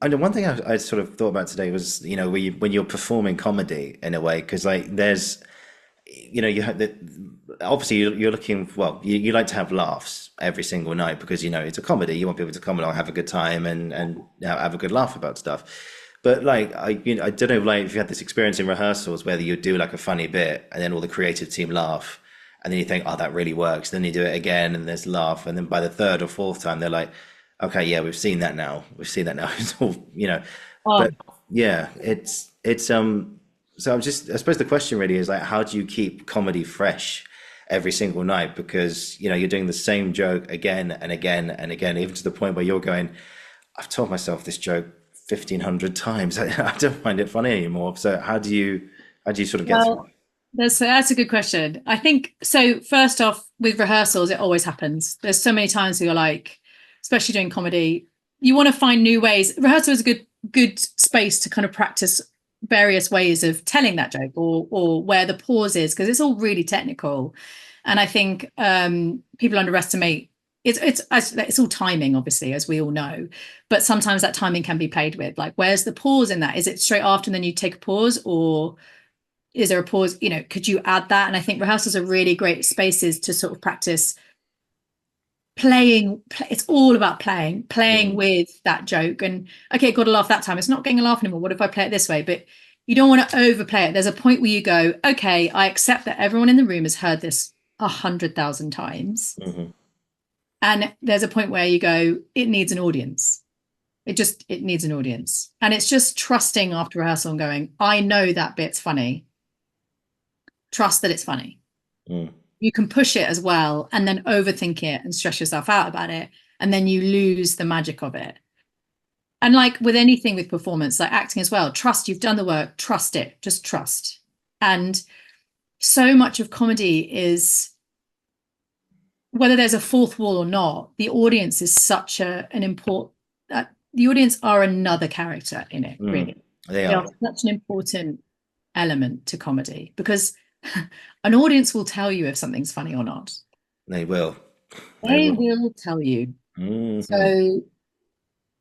I know one thing I sort of thought about today was, when you're performing comedy in a way, because like there's, you have obviously you're looking, well, you like to have laughs every single night because, it's a comedy. You want people to come along, have a good time and have a good laugh about stuff. But like, I don't know, like if you had this experience in rehearsals whether you do like a funny bit and then all the creative team laugh and then you think, oh, that really works. Then you do it again and there's laugh. And then by the third or fourth time, they're like, okay, yeah, we've seen that now. It's all, but yeah, it's so I suppose the question really is like, how do you keep comedy fresh every single night? Because, you're doing the same joke again and again and again, even to the point where you're going, I've told myself this joke 1,500 times. I don't find it funny anymore. So how do you sort of get through it?
That's a good question. I think, so first off, with rehearsals, it always happens. There's so many times where you're like, especially doing comedy, you want to find new ways. Rehearsal is a good space to kind of practice various ways of telling that joke or where the pause is, because it's all really technical. And I think people underestimate it's all timing, obviously, as we all know, but sometimes that timing can be played with. Like, where's the pause in that? Is it straight after and then you take a pause, or is there a pause? Could you add that? And I think rehearsals are really great spaces to sort of practice playing. It's all about playing with that joke. And okay, got a laugh that time. It's not getting a laugh anymore. What if I play it this way? But you don't want to overplay it. There's a point where you go, okay, I accept that everyone in the room has heard this 100,000 times.
Mm-hmm.
And there's a point where you go, it needs an audience. It needs an audience. And it's just trusting after rehearsal and going, I know that bit's funny. Trust that it's funny.
Mm.
You can push it as well and then overthink it and stress yourself out about it. And then you lose the magic of it. And like with anything with performance, like acting as well, trust you've done the work, trust it, just trust. And so much of comedy is, whether there's a fourth wall or not, the audience is such an important, the audience are another character in it, really.
They are
such an important element to comedy, because an audience will tell you if something's funny or not.
They will.
They will tell you.
Mm-hmm.
So,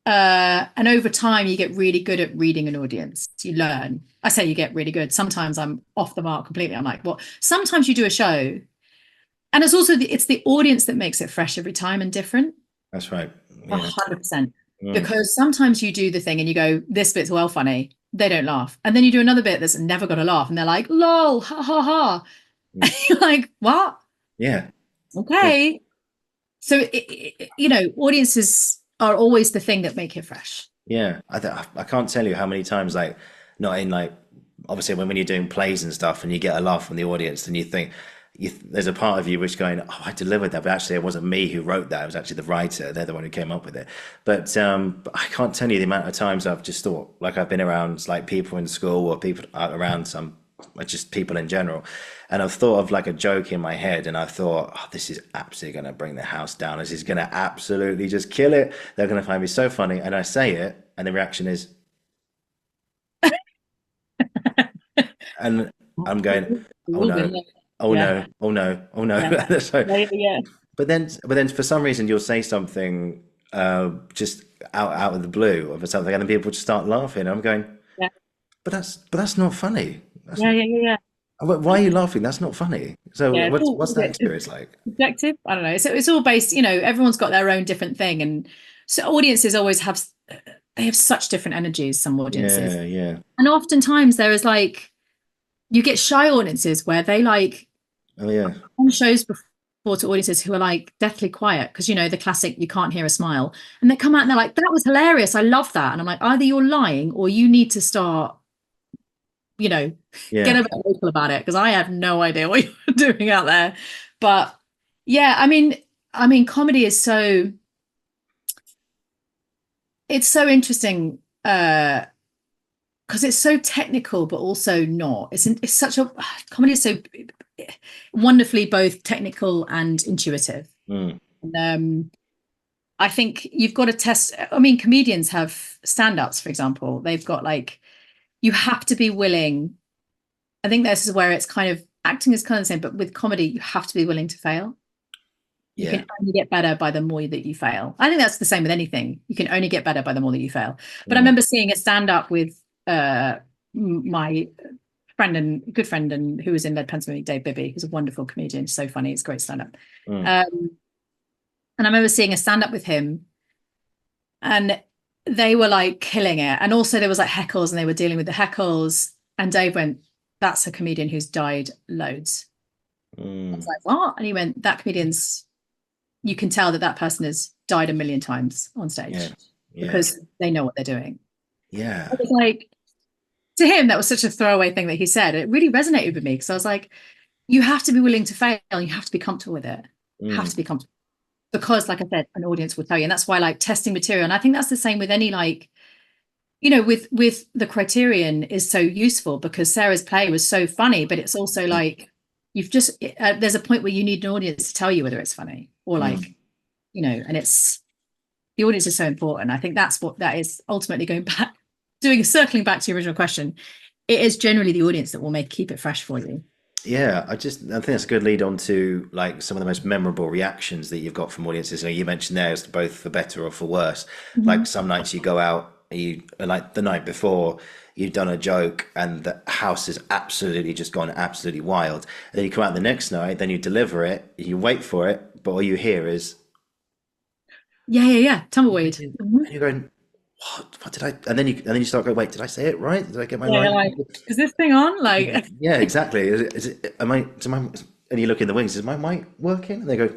and over time, you get really good at reading an audience. You learn. I say you get really good. Sometimes I'm off the mark completely. I'm like, what? Sometimes you do a show, and it's also it's the audience that makes it fresh every time and different.
That's right.
100%. Because sometimes you do the thing and you go, this bit's well funny. They don't laugh. And then you do another bit that's never got a laugh. And they're like, lol, ha, ha, ha. And you're like, what?
Yeah.
Okay. Yeah. So, audiences are always the thing that make it fresh.
Yeah. I can't tell you how many times, like, not in like, obviously when you're doing plays and stuff and you get a laugh from the audience and you think, there's a part of you which going, oh, I delivered that, but actually it wasn't me who wrote that. It was actually the writer. They're the one who came up with it. But I can't tell you the amount of times I've just thought, like I've been around like people in school or people around just people in general. And I've thought of like a joke in my head and I thought, oh, this is absolutely going to bring the house down. This is going to absolutely just kill it. They're going to find me so funny. And I say it and the reaction is, and I'm going, oh no. Oh no! Oh no! Oh no! Yeah. So,
yeah.
But then, for some reason, you'll say something just out of the blue or something, and then people just start laughing. I'm going,
yeah.
But that's not funny.
Yeah.
Why are you laughing? That's not funny. So what's that experience like?
Subjective? I don't know. So it's all based. Everyone's got their own different thing, and so audiences always have such different energies. Some audiences,
yeah.
And oftentimes there is like, you get shy audiences where they like, on shows before to audiences who are like deathly quiet because the classic, you can't hear a smile, and they come out and they're like, that was hilarious, I love that. And I'm like, either you're lying or you need to start get a bit vocal about it, because I have no idea what you're doing out there. But yeah, I mean comedy is so, it's so interesting because it's so technical, but also not. It's such a, comedy is so wonderfully both technical and intuitive. And, I think you've got to test. I mean, comedians have stand-ups, for example. They've got like, you have to be willing. I think this is where it's kind of, acting is kind of the same, but with comedy, you have to be willing to fail. You can only get better by the more that you fail. I think that's the same with anything. You can only get better by the more that you fail. But I remember seeing a stand-up with my good friend and who was in Med Pennsylvania, Dave Bibby, who's a wonderful comedian, so funny, he's a great stand-up. And I remember seeing a stand-up with him and they were like killing it. And also there was like heckles and they were dealing with the heckles. And Dave went, that's a comedian who's died loads. I was like, what? And he went, that comedian's, you can tell that person has died 1 million times on stage because they know what they're doing.
Yeah.
It was like, to him, that was such a throwaway thing that he said. It really resonated with me because I was like, you have to be willing to fail. You have to be comfortable with it. You have to be comfortable. Because, like I said, an audience will tell you. And that's why, like, testing material. And I think that's the same with any, like, with the Criterion is so useful because Sarah's play was so funny, but it's also like, you've just, there's a point where you need an audience to tell you whether it's funny or like, and it's, the audience is so important. I think that's what that is ultimately going back, circling back to your original question. It is generally the audience that will keep it fresh for you.
Yeah, I think that's a good lead on to like some of the most memorable reactions that you've got from audiences. You mentioned there is both for better or for worse. Like some nights you go out, like the night before, you've done a joke and the house has absolutely just gone absolutely wild. And then you come out the next night, then you deliver it, you wait for it, but all you hear is
tumbleweed.
And you're going, what did I? And then you start going, wait, did I say it right? Did I get my
Yeah, you're
line?
like, is this thing on? Like,
Yeah, exactly. Am I? And you look in the wings. Is my mic working? And they go,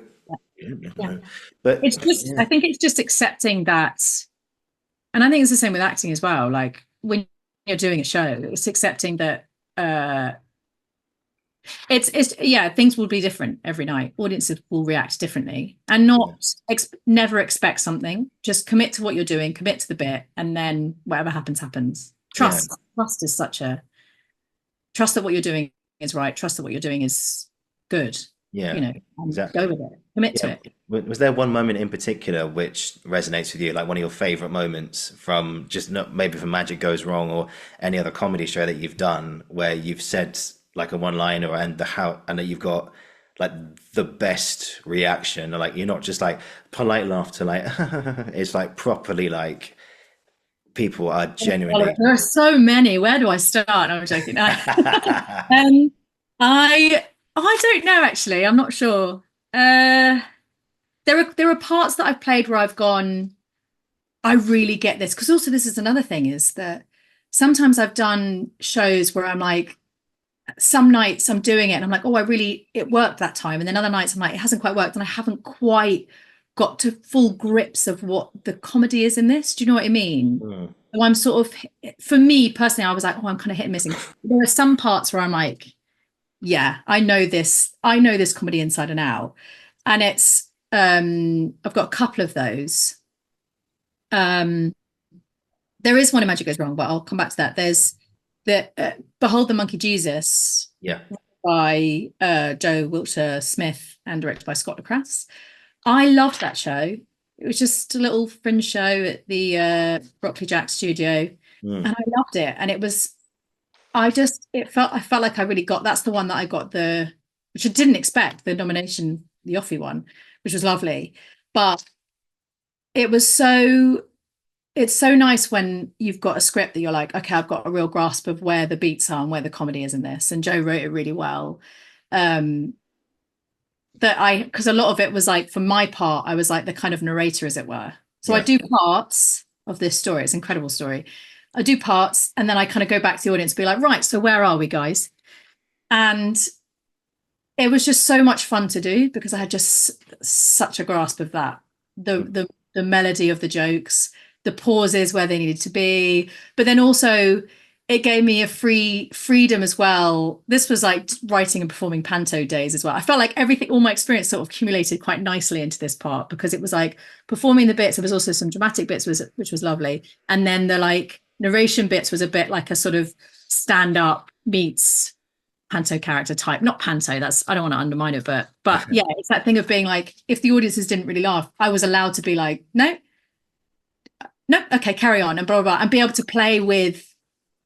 yeah,
yeah.
no. But
It's just,
yeah,
I think it's just accepting that, and I think it's the same with acting as well. Like when you're doing a show, it's accepting that uh it's yeah, things will be different every night. Audiences will react differently, and
yeah,
never expect something. Just commit to what you're doing, commit to the bit, and then whatever happens, happens.
yeah,
Trust is such a trust that what you're doing is right. Trust that what you're doing is good. You
yeah,
know, and go
exactly.
with it. Commit to
Yeah.
it.
Was there one moment in particular which resonates with you, like one of your favorite moments from just not maybe from Magic Goes Wrong or any other comedy show that you've done where you've said like a one-liner and the how and that you've got like the best reaction, or like you're not just like polite laughter, like it's like properly like people are genuinely.
There are so many. Where do I start? I'm joking. Um, I don't know actually. I'm not sure. There are parts that I've played where I've gone, I really get this. Because also this is another thing is that sometimes I've done shows where I'm like, some nights I'm doing it and I'm like, oh, it worked that time. And then other nights I'm like, it hasn't quite worked and I haven't quite got to full grips of what the comedy is in this. Do you know what I mean?
Mm,
So I'm sort of, for me personally, I was like, oh, I'm kind of hit and missing. There are some parts where I'm like, yeah, I know this comedy inside and out. And it's I've got a couple of those. Um there is one in Magic Goes Wrong, but I'll come back to that. There's the Behold the Monkey Jesus
yeah,
by Joe Wiltshire Smith and directed by Scott LaCrasse. I loved that show. It was just a little fringe show at the Broccoli Jack studio,
mm,
and I loved it. And it was I felt like I really got that's the one that I got the which I didn't expect the nomination, the Offie one, which was lovely. But it was so it's so nice when you've got a script that you're like, okay, I've got a real grasp of where the beats are and where the comedy is in this. And Joe wrote it really well. Um, because a lot of it was like, for my part, I was like the kind of narrator, as it were. So I
yeah,
do parts of this story. It's an incredible story. I do parts, and then I kind of go back to the audience and be like, right, so where are we, guys? And it was just so much fun to do because I had just such a grasp of that.
mm,
The melody of the jokes, the pauses where they needed to be, but then also it gave me a freedom as well. This was like writing and performing panto days as well. I felt like everything, all my experience sort of accumulated quite nicely into this part because it was like performing the bits. There was also some dramatic bits, which was lovely. And then the like narration bits was a bit like a sort of stand up meets panto character type. Not panto, that's I don't want to undermine it, but yeah, it's that thing of being like, if the audiences didn't really laugh, I was allowed to be like, no, okay, carry on, and blah blah blah, and be able to play with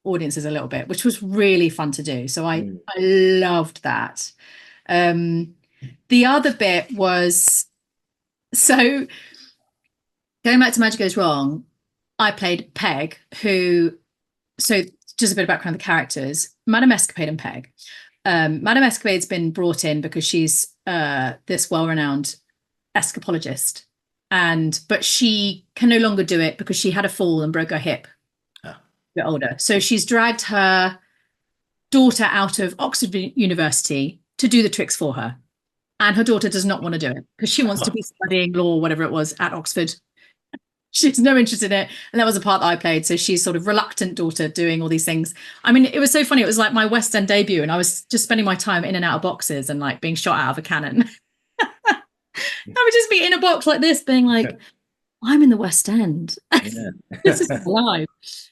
audiences a little bit, which was really fun to do. So I
mm,
I loved that. The other bit was, so going back to Magic Goes Wrong, I played Peg, who, so just a bit of background on the characters. Madame Escapade and Peg. Madame Escapade's been brought in because she's this well-renowned escapologist, but she can no longer do it because she had a fall and broke her hip
ah,
a bit older. So she's dragged her daughter out of Oxford University to do the tricks for her. And her daughter does not want to do it because she wants to be studying law, whatever it was, at Oxford. She's no interest in it. And that was a part that I played. So she's sort of reluctant daughter doing all these things. I mean, it was so funny. It was like my West End debut, and I was just spending my time in and out of boxes and like being shot out of a cannon. I would just be in a box like this, being like, I'm in the West End.
yeah,
This is alive.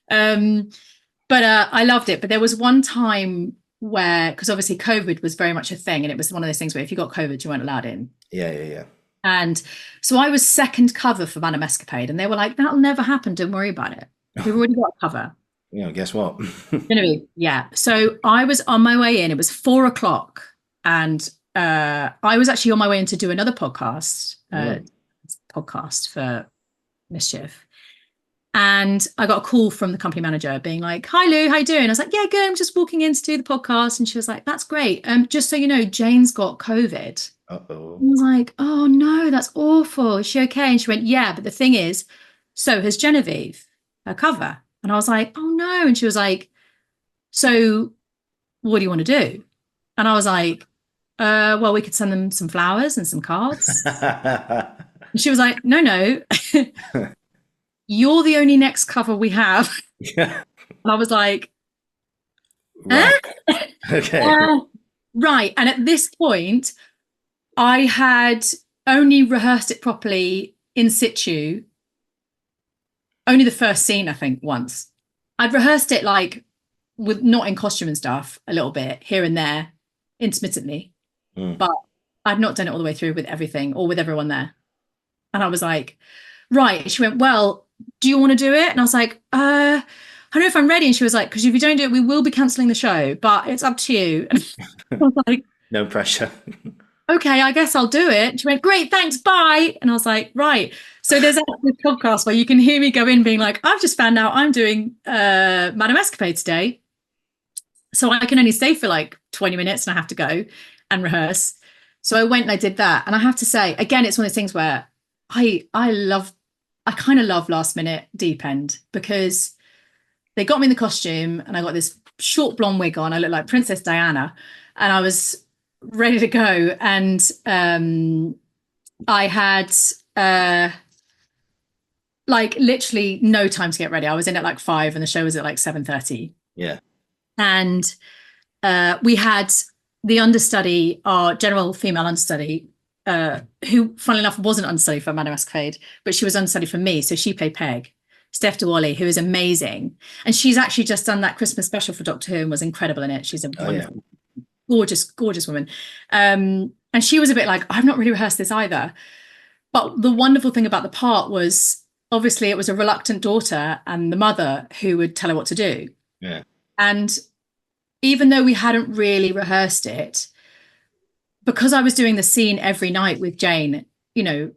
But I loved it. But there was one time where, because obviously COVID was very much a thing, and it was one of those things where if you got COVID, you weren't allowed in.
yeah, yeah, yeah.
And so I was second cover for Madame Escapade, and they were like, that'll never happen. Don't worry about it. We've already got a cover.
Yeah, guess what?
Yeah. So I was on my way in. It was 4 o'clock, and I was actually on my way in to do another podcast for Mischief. And I got a call from the company manager being like, hi Lou, how you doing? I was like, yeah, good. I'm just walking in to do the podcast. And she was like, that's great. Just so you know, Jane's got COVID.
Uh-oh.
I was like, oh no, that's awful. Is she okay? And she went, yeah, but the thing is, so has Genevieve. her cover. And I was like, oh no. And she was like, so what do you want to do? And I was like, well, we could send them some flowers and some cards. And she was like, no, you're the only next cover we have.
Yeah.
And I was like,
Right. Okay.
Right. And at this point, I had only rehearsed it properly in situ, only the first scene, I think, once. I'd rehearsed it like with not in costume and stuff, a little bit here and there, intermittently, but I'd not done it all the way through with everything or with everyone there. And I was like, right. She went, well, do you want to do it? And I was like, I don't know if I'm ready. And she was like, because if you don't do it, we will be cancelling the show, but it's up to you. And I was like,
no pressure.
okay, I guess I'll do it. She went, great, thanks, bye. And I was like, right. So there's this podcast where you can hear me go in being like, I've just found out I'm doing Madame Escapade today. So I can only stay for like 20 minutes and I have to go and rehearse. So I went and I did that. And I have to say, again, it's one of those things where I kind of love last minute deep end, because they got me in the costume and I got this short blonde wig on. I looked like Princess Diana and I was ready to go. And I had like literally no time to get ready. I was in at like 5 and the show was at like 7:30.
Yeah.
And we had the understudy, our general female understudy, who, funnily enough, wasn't understudy for Madame Escapade, but she was understudy for me. So she played Peg, Steph DeWally, who is amazing. And she's actually just done that Christmas special for Doctor Who and was incredible in it. She's a wonderful, gorgeous woman. And she was a bit like, I've not really rehearsed this either. But the wonderful thing about the part was, obviously, it was a reluctant daughter and the mother who would tell her what to do.
Yeah.
And even though we hadn't really rehearsed it, because I was doing the scene every night with Jane, you know,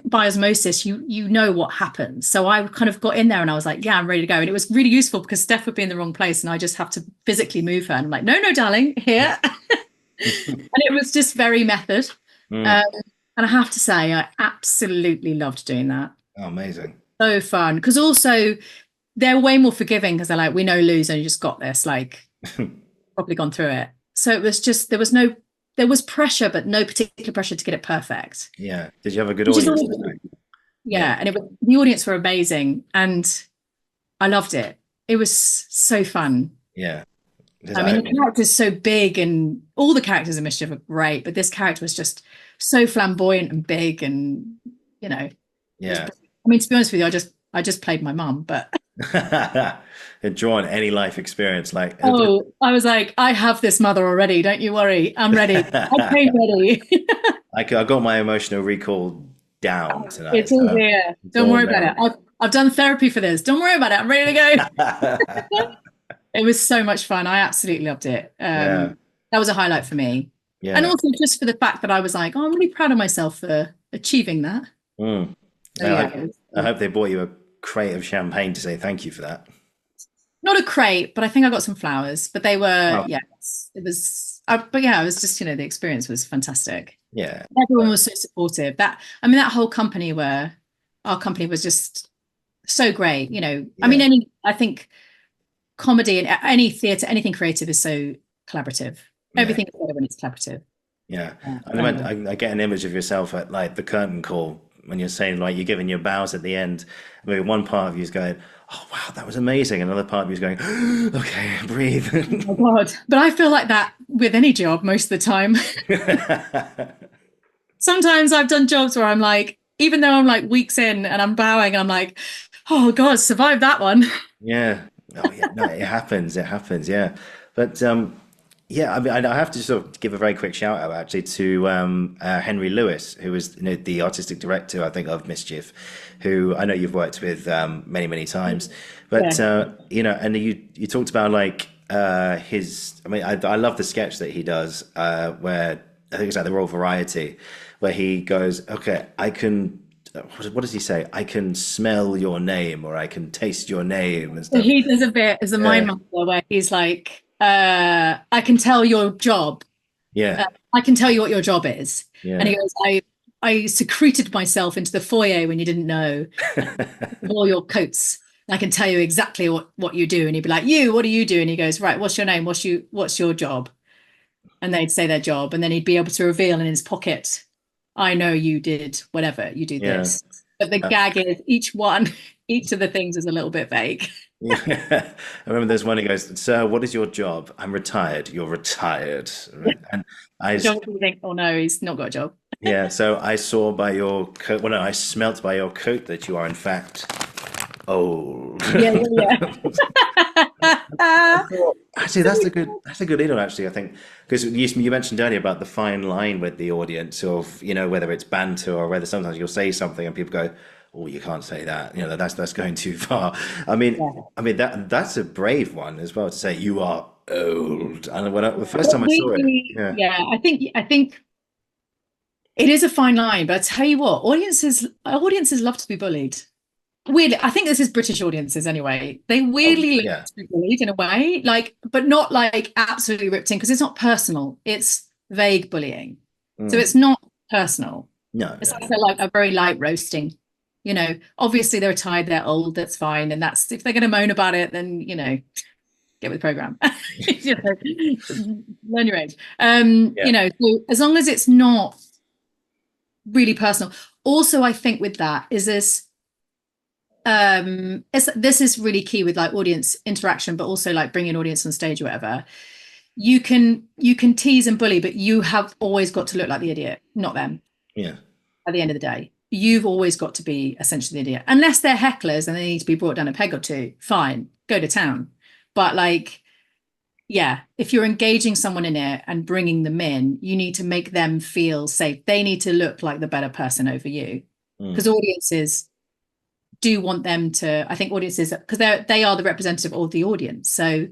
by osmosis, you know what happens. So I kind of got in there and I was like, yeah, I'm ready to go. And it was really useful because Steph would be in the wrong place and I just have to physically move her. And I'm like, no, darling, here. And it was just very method. And I have to say, I absolutely loved doing that.
Oh, amazing. So
fun. Because also they're way more forgiving because they're like, we know Lou's and you just got this, like probably gone through it. So it was just, there was pressure, but no particular pressure to get it perfect.
Yeah. Did you have a good audience?
Yeah. And the audience were amazing and I loved it. It was so fun.
Yeah.
I mean, the character's so big and all the characters in Mischief are great, but this character was just so flamboyant and big and, you know.
Yeah.
I mean, to be honest with you, I just played my mum, but
had drawn any life experience like.
Oh, I was like, I have this mother already. Don't you worry. I'm ready. I came ready.
I got my emotional recall down tonight.
It's all here. Don't worry about it. I've done therapy for this. Don't worry about it. I'm ready to go. It was so much fun. I absolutely loved it. That was a highlight for me. Yeah. And also just for the fact that I was like, oh, I'm really proud of myself for achieving that.
So, I hope they bought you a crate of champagne to say thank you for that.
Not a crate, but I think I got some flowers. But they were, it was. But yeah, it was just, the experience was fantastic.
Yeah,
everyone was so supportive. That whole company our company was just so great. I mean, I think comedy and any theatre, anything creative is so collaborative. Everything is better when it's collaborative.
Yeah, I get an image of yourself at like the curtain call when you're saying like you're giving your bows at the end. I mean, one part of you is going, oh wow, that was amazing. Another part of you is going, okay, breathe.
Oh God. But I feel like that with any job most of the time. Sometimes I've done jobs where I'm like, even though I'm like weeks in and I'm bowing, I'm like, oh God, survived that one.
Yeah. Oh yeah, no, it happens. Yeah. But I mean, I have to sort of give a very quick shout out actually to Henry Lewis, who was the artistic director, I think, of Mischief, who I know you've worked with many times. But and you talked about like his. I mean, I love the sketch that he does where I think it's like the Royal Variety, where he goes, okay, I can. What does he say? I can smell your name, or I can taste your name, and stuff.
He does a bit as a mind master where he's like, I can tell your job.
Yeah.
I can tell you what your job is. Yeah. And he goes, I secreted myself into the foyer when you didn't know, all your coats. I can tell you exactly what you do. And he'd be like, you, what do you do? And he goes, right, what's your name? What's your job? And they'd say their job. And then he'd be able to reveal in his pocket, I know you did whatever, you do
Yeah.
this. But the gag is each of the things is a little bit vague.
Yeah. I remember there's one who goes, "Sir, what is your job?" "I'm retired." "You're retired." And I,
Don't you think, oh no, he's not got a job.
yeah, so I saw by your coat, well, no, I smelt by your coat that you are in fact old.
Yeah, yeah,
I
yeah.
thought, actually, that's a good in actually, I think, because you mentioned earlier about the fine line with the audience of, whether it's banter or whether sometimes you'll say something and people go, "Oh, you can't say that," that's going too far. That's a brave one as well to say you are old. And the first time I saw it, yeah,
Yeah, I think it is a fine line, but I tell you what, audiences love to be bullied. Weirdly, I think this is British audiences anyway. They
oh
weirdly love
yeah,
to be bullied in a way, like, but not like absolutely ripped in because it's not personal. It's vague bullying, so
mm.
it's not personal.
No,
It's
no, no,
like a very light roasting. Obviously they're tired, they're old, that's fine, and that's if they're going to moan about it, then get with the program. Learn your age.
yeah,
So as long as it's not really personal. Also, I think with that is this is really key with like audience interaction, but also like bringing an audience on stage or whatever. You can tease and bully, but you have always got to look like the idiot, not them.
yeah,
At the end of the day, you've always got to be essentially the idiot, unless they're hecklers and they need to be brought down a peg or two. Fine, go to town. But like, yeah, if you're engaging someone in it and bringing them in, you need to make them feel safe. They need to look like the better person over you, because
mm.
audiences do want them to. I think audiences, because they are the representative of the audience, so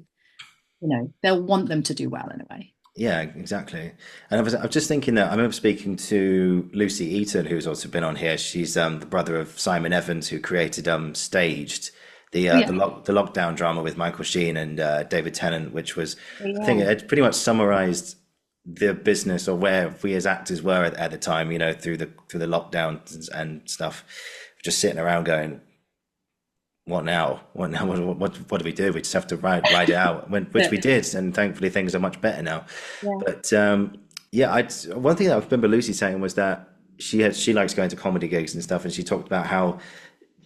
they'll want them to do well in a way.
Yeah, exactly. And I was just thinking that I remember speaking to Lucy Eaton, who's also been on here. She's the brother of Simon Evans, who created Staged,
Yeah,
the lockdown drama with Michael Sheen and David Tennant, which was, I think,
yeah,
it pretty much summarized the business or where we as actors were at the time. Through the lockdowns and stuff, just sitting around going, "What now? What now? What do we do? We just have to ride it out," which we did, and thankfully things are much better now.
yeah,
But yeah, one thing that I remember Lucy saying was that she likes going to comedy gigs and stuff, and she talked about how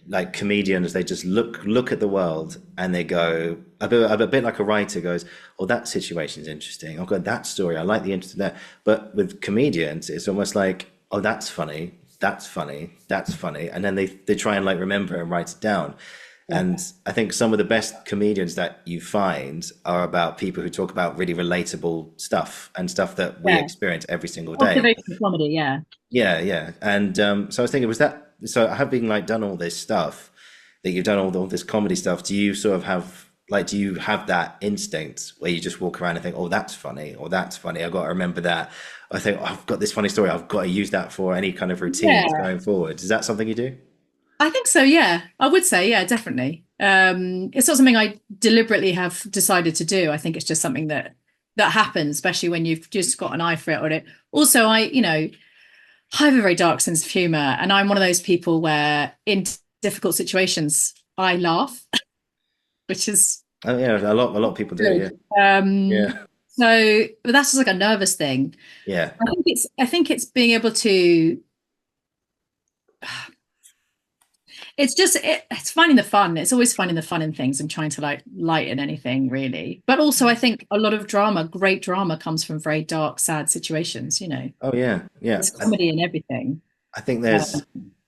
like comedians, they just look at the world and they go a bit like a writer goes, "Oh, that situation's interesting. Oh god, that story, I like the interest in that." But with comedians it's almost like, "Oh, that's funny, that's funny, that's funny," and then they try and like remember and write it down. And I think some of the best comedians that you find are about people who talk about really relatable stuff and stuff that we
yeah.
experience every single day.
Observational comedy, yeah.
Yeah, yeah. And so I was thinking, was that so? Having like done all this stuff, that you've done all this comedy stuff, do you sort of have like, do you have that instinct where you just walk around and think, "Oh, that's funny," or "That's funny, I've got to remember that." I think, "Oh, I've got this funny story, I've got to use that for any kind of routines
Yeah,
going forward." Is that something you do?
I think so. Yeah, I would say, yeah, definitely. It's not something I deliberately have decided to do. I think it's just something that happens, especially when you've just got an eye for it or it. Also, I have a very dark sense of humor, and I'm one of those people where in difficult situations I laugh, which is
Oh yeah, a lot of people do. Yeah,
good.
yeah,
But that's just like a nervous thing.
yeah,
I think it's being able to. It's finding the fun. It's always finding the fun in things and trying to like lighten anything really. But also I think a lot of great drama comes from very dark, sad situations.
oh yeah, yeah.
There's comedy in everything.
I think
Um,
there's a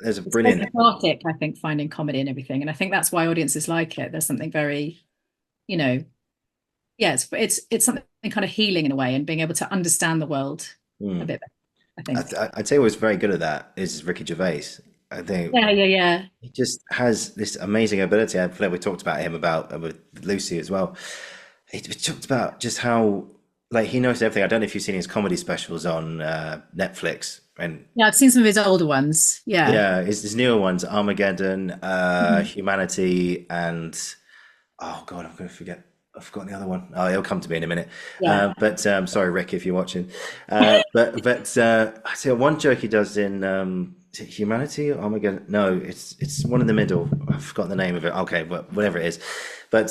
it's very
brilliant.
cathartic, I think, finding comedy in everything. And I think that's why audiences like it. There's something very, you know, yeah, it's something kind of healing in a way and being able to understand the world a
Hmm.
bit better, I think.
I'd say who's very good at that is Ricky Gervais. I think
Yeah, yeah, yeah.
he just has this amazing ability. I feel like we talked about him about with Lucy as well. He talked about just how like he knows everything. I don't know if you've seen his comedy specials on Netflix, and
Yeah, I've seen some of his older ones. Yeah.
yeah, his newer ones, Armageddon,
Mhm.
Humanity, and oh god, I'm going to forget. I've forgotten the other one. Oh, it'll come to me in a minute.
Yeah.
But sorry, Rick, if you're watching. But I see one joke he does in is it Humanity? Oh my God, no, it's one in the middle. I've forgotten the name of it. Okay, but whatever it is. But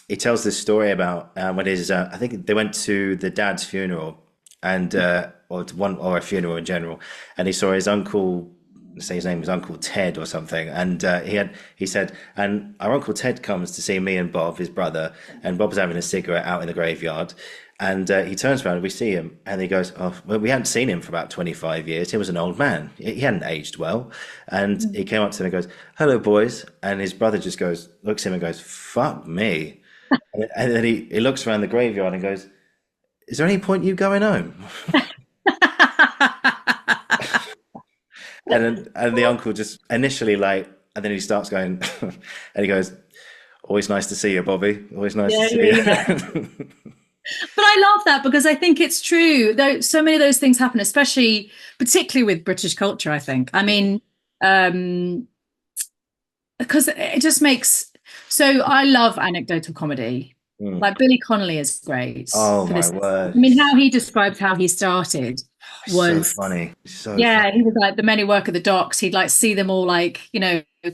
he tells this story about when his I think they went to the dad's funeral and or to one or a funeral in general, and he saw his uncle, say his name was Uncle Ted or something, and he said, and our Uncle Ted comes to see me and Bob, his brother, and Bob's having a cigarette out in the graveyard, and he turns around and we see him, and he goes, oh, well, we hadn't seen him for about 25 years. He was an old man. He hadn't aged well, and he came up to him and goes, "Hello, boys," and his brother just goes, looks at him and goes, "Fuck me," and then he looks around the graveyard and goes, "Is there any point you going home?" And the uncle just initially like, and then he starts going, and he goes, "Always nice to see you, Bobby. Always nice to
Yeah,
see
yeah.
you."
But I love that because I think it's true. Though so many of those things happen, especially particularly with British culture, I think. I mean, um, because it just makes so I love anecdotal comedy.
Mm.
Like Billy Connolly is great
Oh
for
my
this.
word,
I mean, how he described how he started
he's so
was,
funny, so
yeah, he
funny.
was like the men who work at the docks. He'd like see them all like,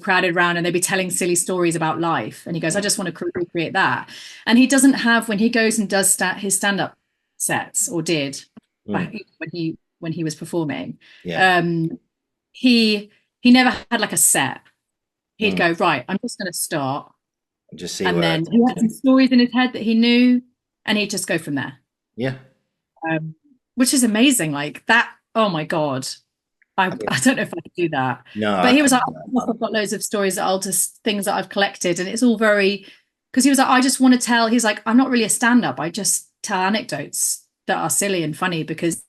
crowded around and they'd be telling silly stories about life. And he goes, I just want to recreate that. And he doesn't have, when he goes and does his stand-up sets or did
Mm.
when he was performing,
Yeah,
um, he he never had like a set. He'd
mm.
go, right, I'm just going to start.
Just see
And
where
then
it
he
takes
had some
you.
stories in his head that he knew, and he'd just go from there,
Yeah,
which is amazing. Like that, oh my God.
I mean,
I don't know if I could do that.
no,
But
I
he was like,
couldn't do that.
oh, I've got loads of stories that I'll just things that I've collected. And it's all very, because he was like, I just want to tell, he's like, I'm not really a stand-up. I just tell anecdotes that are silly and funny because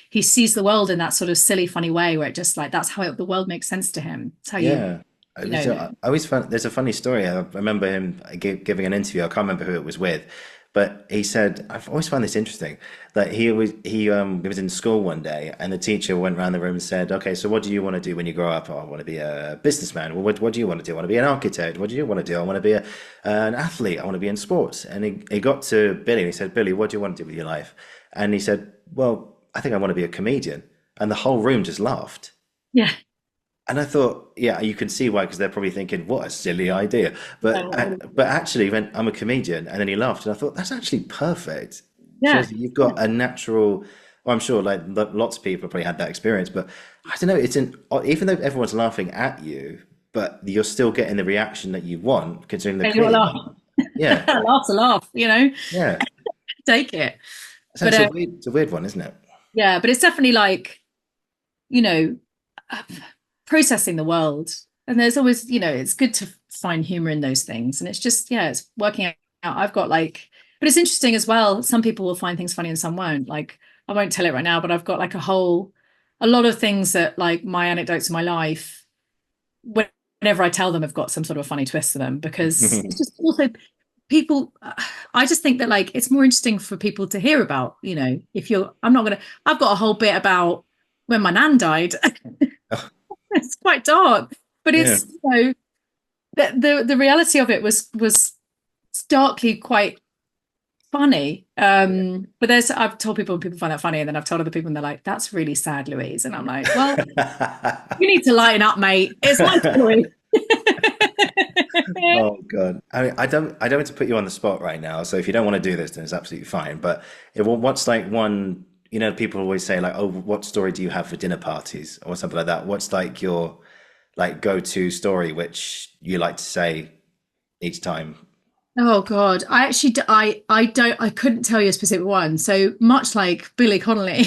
he sees the world in that sort of silly, funny way where it just like, that's how the world makes sense to him. It's how
Yeah.
you know,
I always found there's a funny story. I remember him giving an interview. I can't remember who it was with, but he said, I've always found this interesting that he was in school one day and the teacher went around the room and said, "Okay, so what do you want to do when you grow up?" "Oh, I want to be a businessman." "Well, what do you want to do?" "I want to be an architect." "What do you want to do?" "I want to be an athlete. I want to be in sports." And he got to Billy and he said, "Billy, what do you want to do with your life?" And he said, "Well, I think I want to be a comedian." And the whole room just laughed.
yeah.
And I thought, yeah, you can see why, because they're probably thinking, what a silly idea.
Uh,
But actually, he went, "I'm a comedian," and then he laughed, and I thought that's actually perfect.
yeah.
Shows that you've got a natural. Well, I'm sure, like lots of people probably had that experience, but I don't know. It's an even though everyone's laughing at you, but you're still getting the reaction that you want, considering the
And you're
comedian.
laugh.
Yeah,
Laugh's a laugh,
yeah.
take it.
So
But
it's a weird one, isn't it?
yeah, but it's definitely like, you know, uh, processing the world. And there's always, it's good to find humor in those things. And it's just, yeah, it's working out. I've got like, but it's interesting as well. Some people will find things funny and some won't. Like, I won't tell it right now, but I've got like a lot of things that like my anecdotes of my life, whenever I tell them, have got some sort of a funny twist to them because it's just also people. I just think that like it's more interesting for people to hear about, if I'm not going to, I've got a whole bit about when my nan died. It's quite dark, but
Yeah.
it's the reality of it was starkly quite funny. But I've told people and people find that funny, and then I've told other people and they're like, "That's really sad, Louise," and I'm like, "Well, you need to lighten up, mate. It's my story."
Oh God. I mean, I don't want to put you on the spot right now. So if you don't want to do this, then it's absolutely fine. But what's like one, people always say like, "Oh, what story do you have for dinner parties?" or something like that. What's like your like go-to story which you like to say each time?
Oh God, I actually I couldn't tell you a specific one. So much like Billy Connolly,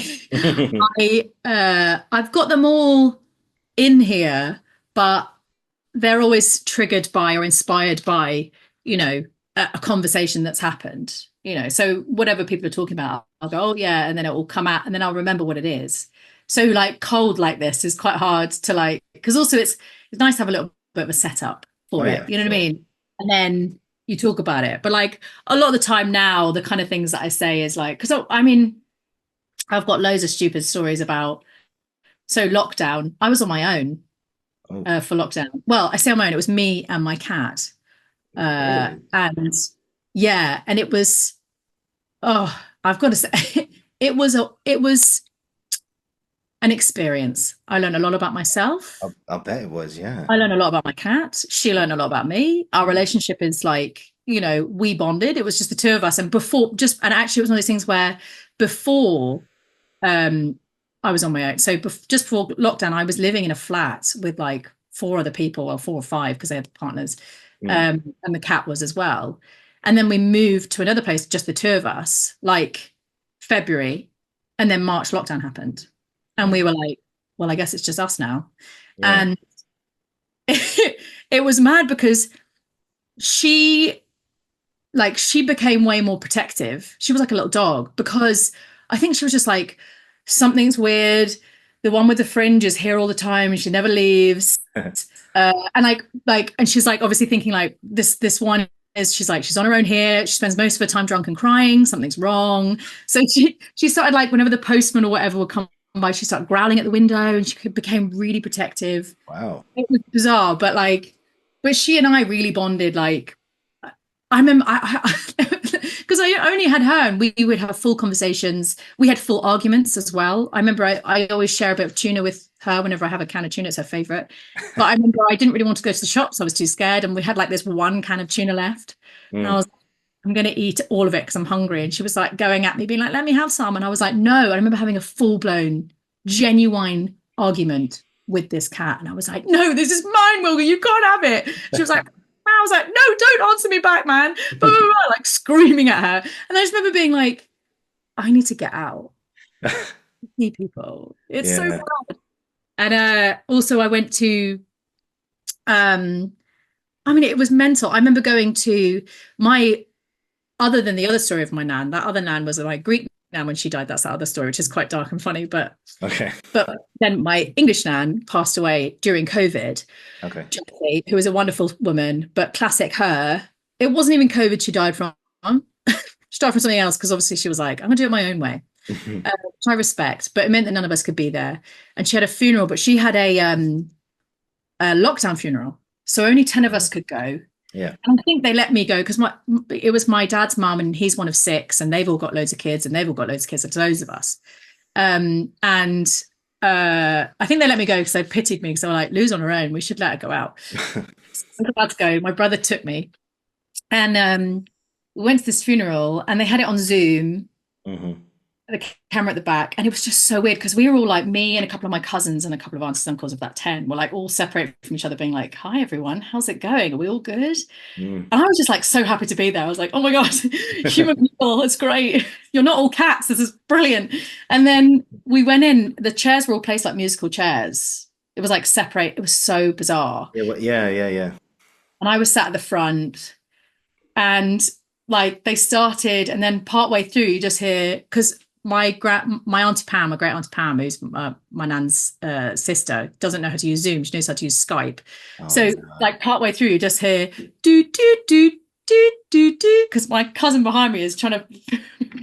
I've got them all in here, but they're always triggered by or inspired by, a conversation that's happened. So whatever people are talking about, I'll go, oh yeah, and then it will come out, and then I'll remember what it is. So like cold like this is quite hard to like, because also it's nice to have a little bit of a setup
Oh
for it.
yeah,
You know what I
sure.
mean? And then you talk about it. But like a lot of the time now, the kind of things that I say is like, because I mean, I've got loads of stupid stories about. So lockdown, I was on my own
Oh,
for lockdown. Well, I say on my own, it was me and my cat.
really?
And yeah, and it was, oh, I've got to say, it was an experience. I learned a lot about myself.
I'll bet it was, yeah.
I learned a lot about my cat. She learned a lot about me. Our relationship is like, we bonded. It was just the two of us. And and actually it was one of those things where before um I was on my own. So just before lockdown, I was living in a flat with like four other people, or four or five, because they had partners.
Mm.
And the cat was as well. And then we moved to another place, just the two of us, like February, and then March lockdown happened. And we were like, well, I guess it's just us now.
Yeah.
And it was mad because she she became way more protective. She was like a little dog, because I think she was just like, something's weird. The one with the fringe is here all the time and she never leaves. And and she's like obviously thinking like this one is, she's like, she's on her own here. She spends most of her time drunk and crying. Something's wrong. So she started like, whenever the postman or whatever would come by, she started growling at the window, and she became really protective.
Wow.
It was bizarre, but she and I really bonded. Like, I remember, because I only had her, and we would have full conversations. We had full arguments as well. I remember I always share a bit of tuna with her whenever I have a can of tuna. It's her favorite. But I remember I didn't really want to go to the shops. I was too scared, and we had like this one can of tuna left, and I was, I'm going to eat all of it because I'm hungry. And she was like going at me, being like, let me have some. And I was like, no. I remember having a full blown, genuine argument with this cat. And I was like, no, this is mine, Wilga. You can't have it. She was like, I was like, no, don't answer me back, man. Blah, blah, blah, like screaming at her. And I just remember being like, I need to get out. See people. It's so bad. And also I went to, it was mental. I remember going to other than the other story of my nan, that other nan was my Greek nan when she died. That's that other story, which is quite dark and funny. But then my English nan passed away during COVID.
Okay.
Jessie, who was a wonderful woman, but classic her. It wasn't even COVID she died from. She died from something else, because obviously she was like, I'm gonna do it my own way. Which I respect, but it meant that none of us could be there. And she had a funeral, but she had a lockdown funeral, so only 10 of us could go.
Yeah.
And I think they let me go because it was my dad's mum, and he's one of 6, and they've all got loads of kids, and they've all got loads of kids. There's loads of us. I think they let me go because they pitied me, because they were like, Lou's on her own, we should let her go out. So I was about to go. My brother took me, and we went to this funeral, and they had it on Zoom. The camera at the back, and it was just so weird because we were all like, me and a couple of my cousins and a couple of aunts and uncles of that 10 were like all separated from each other, being like, hi everyone, how's it going, are we all good? And I was just like so happy to be there. I was like, oh my god, human people, it's great, you're not all cats, this is brilliant. And then we went in, the chairs were all placed like musical chairs. It was like separate. It was so bizarre.
Yeah.
And I was sat at the front, and like they started, and then partway through you just hear, because my auntie Pam, my great auntie Pam, who's my nan's sister, doesn't know how to use Zoom. She knows how to use Skype. Like partway through, you just hear do do do do do do, because my cousin behind me is trying to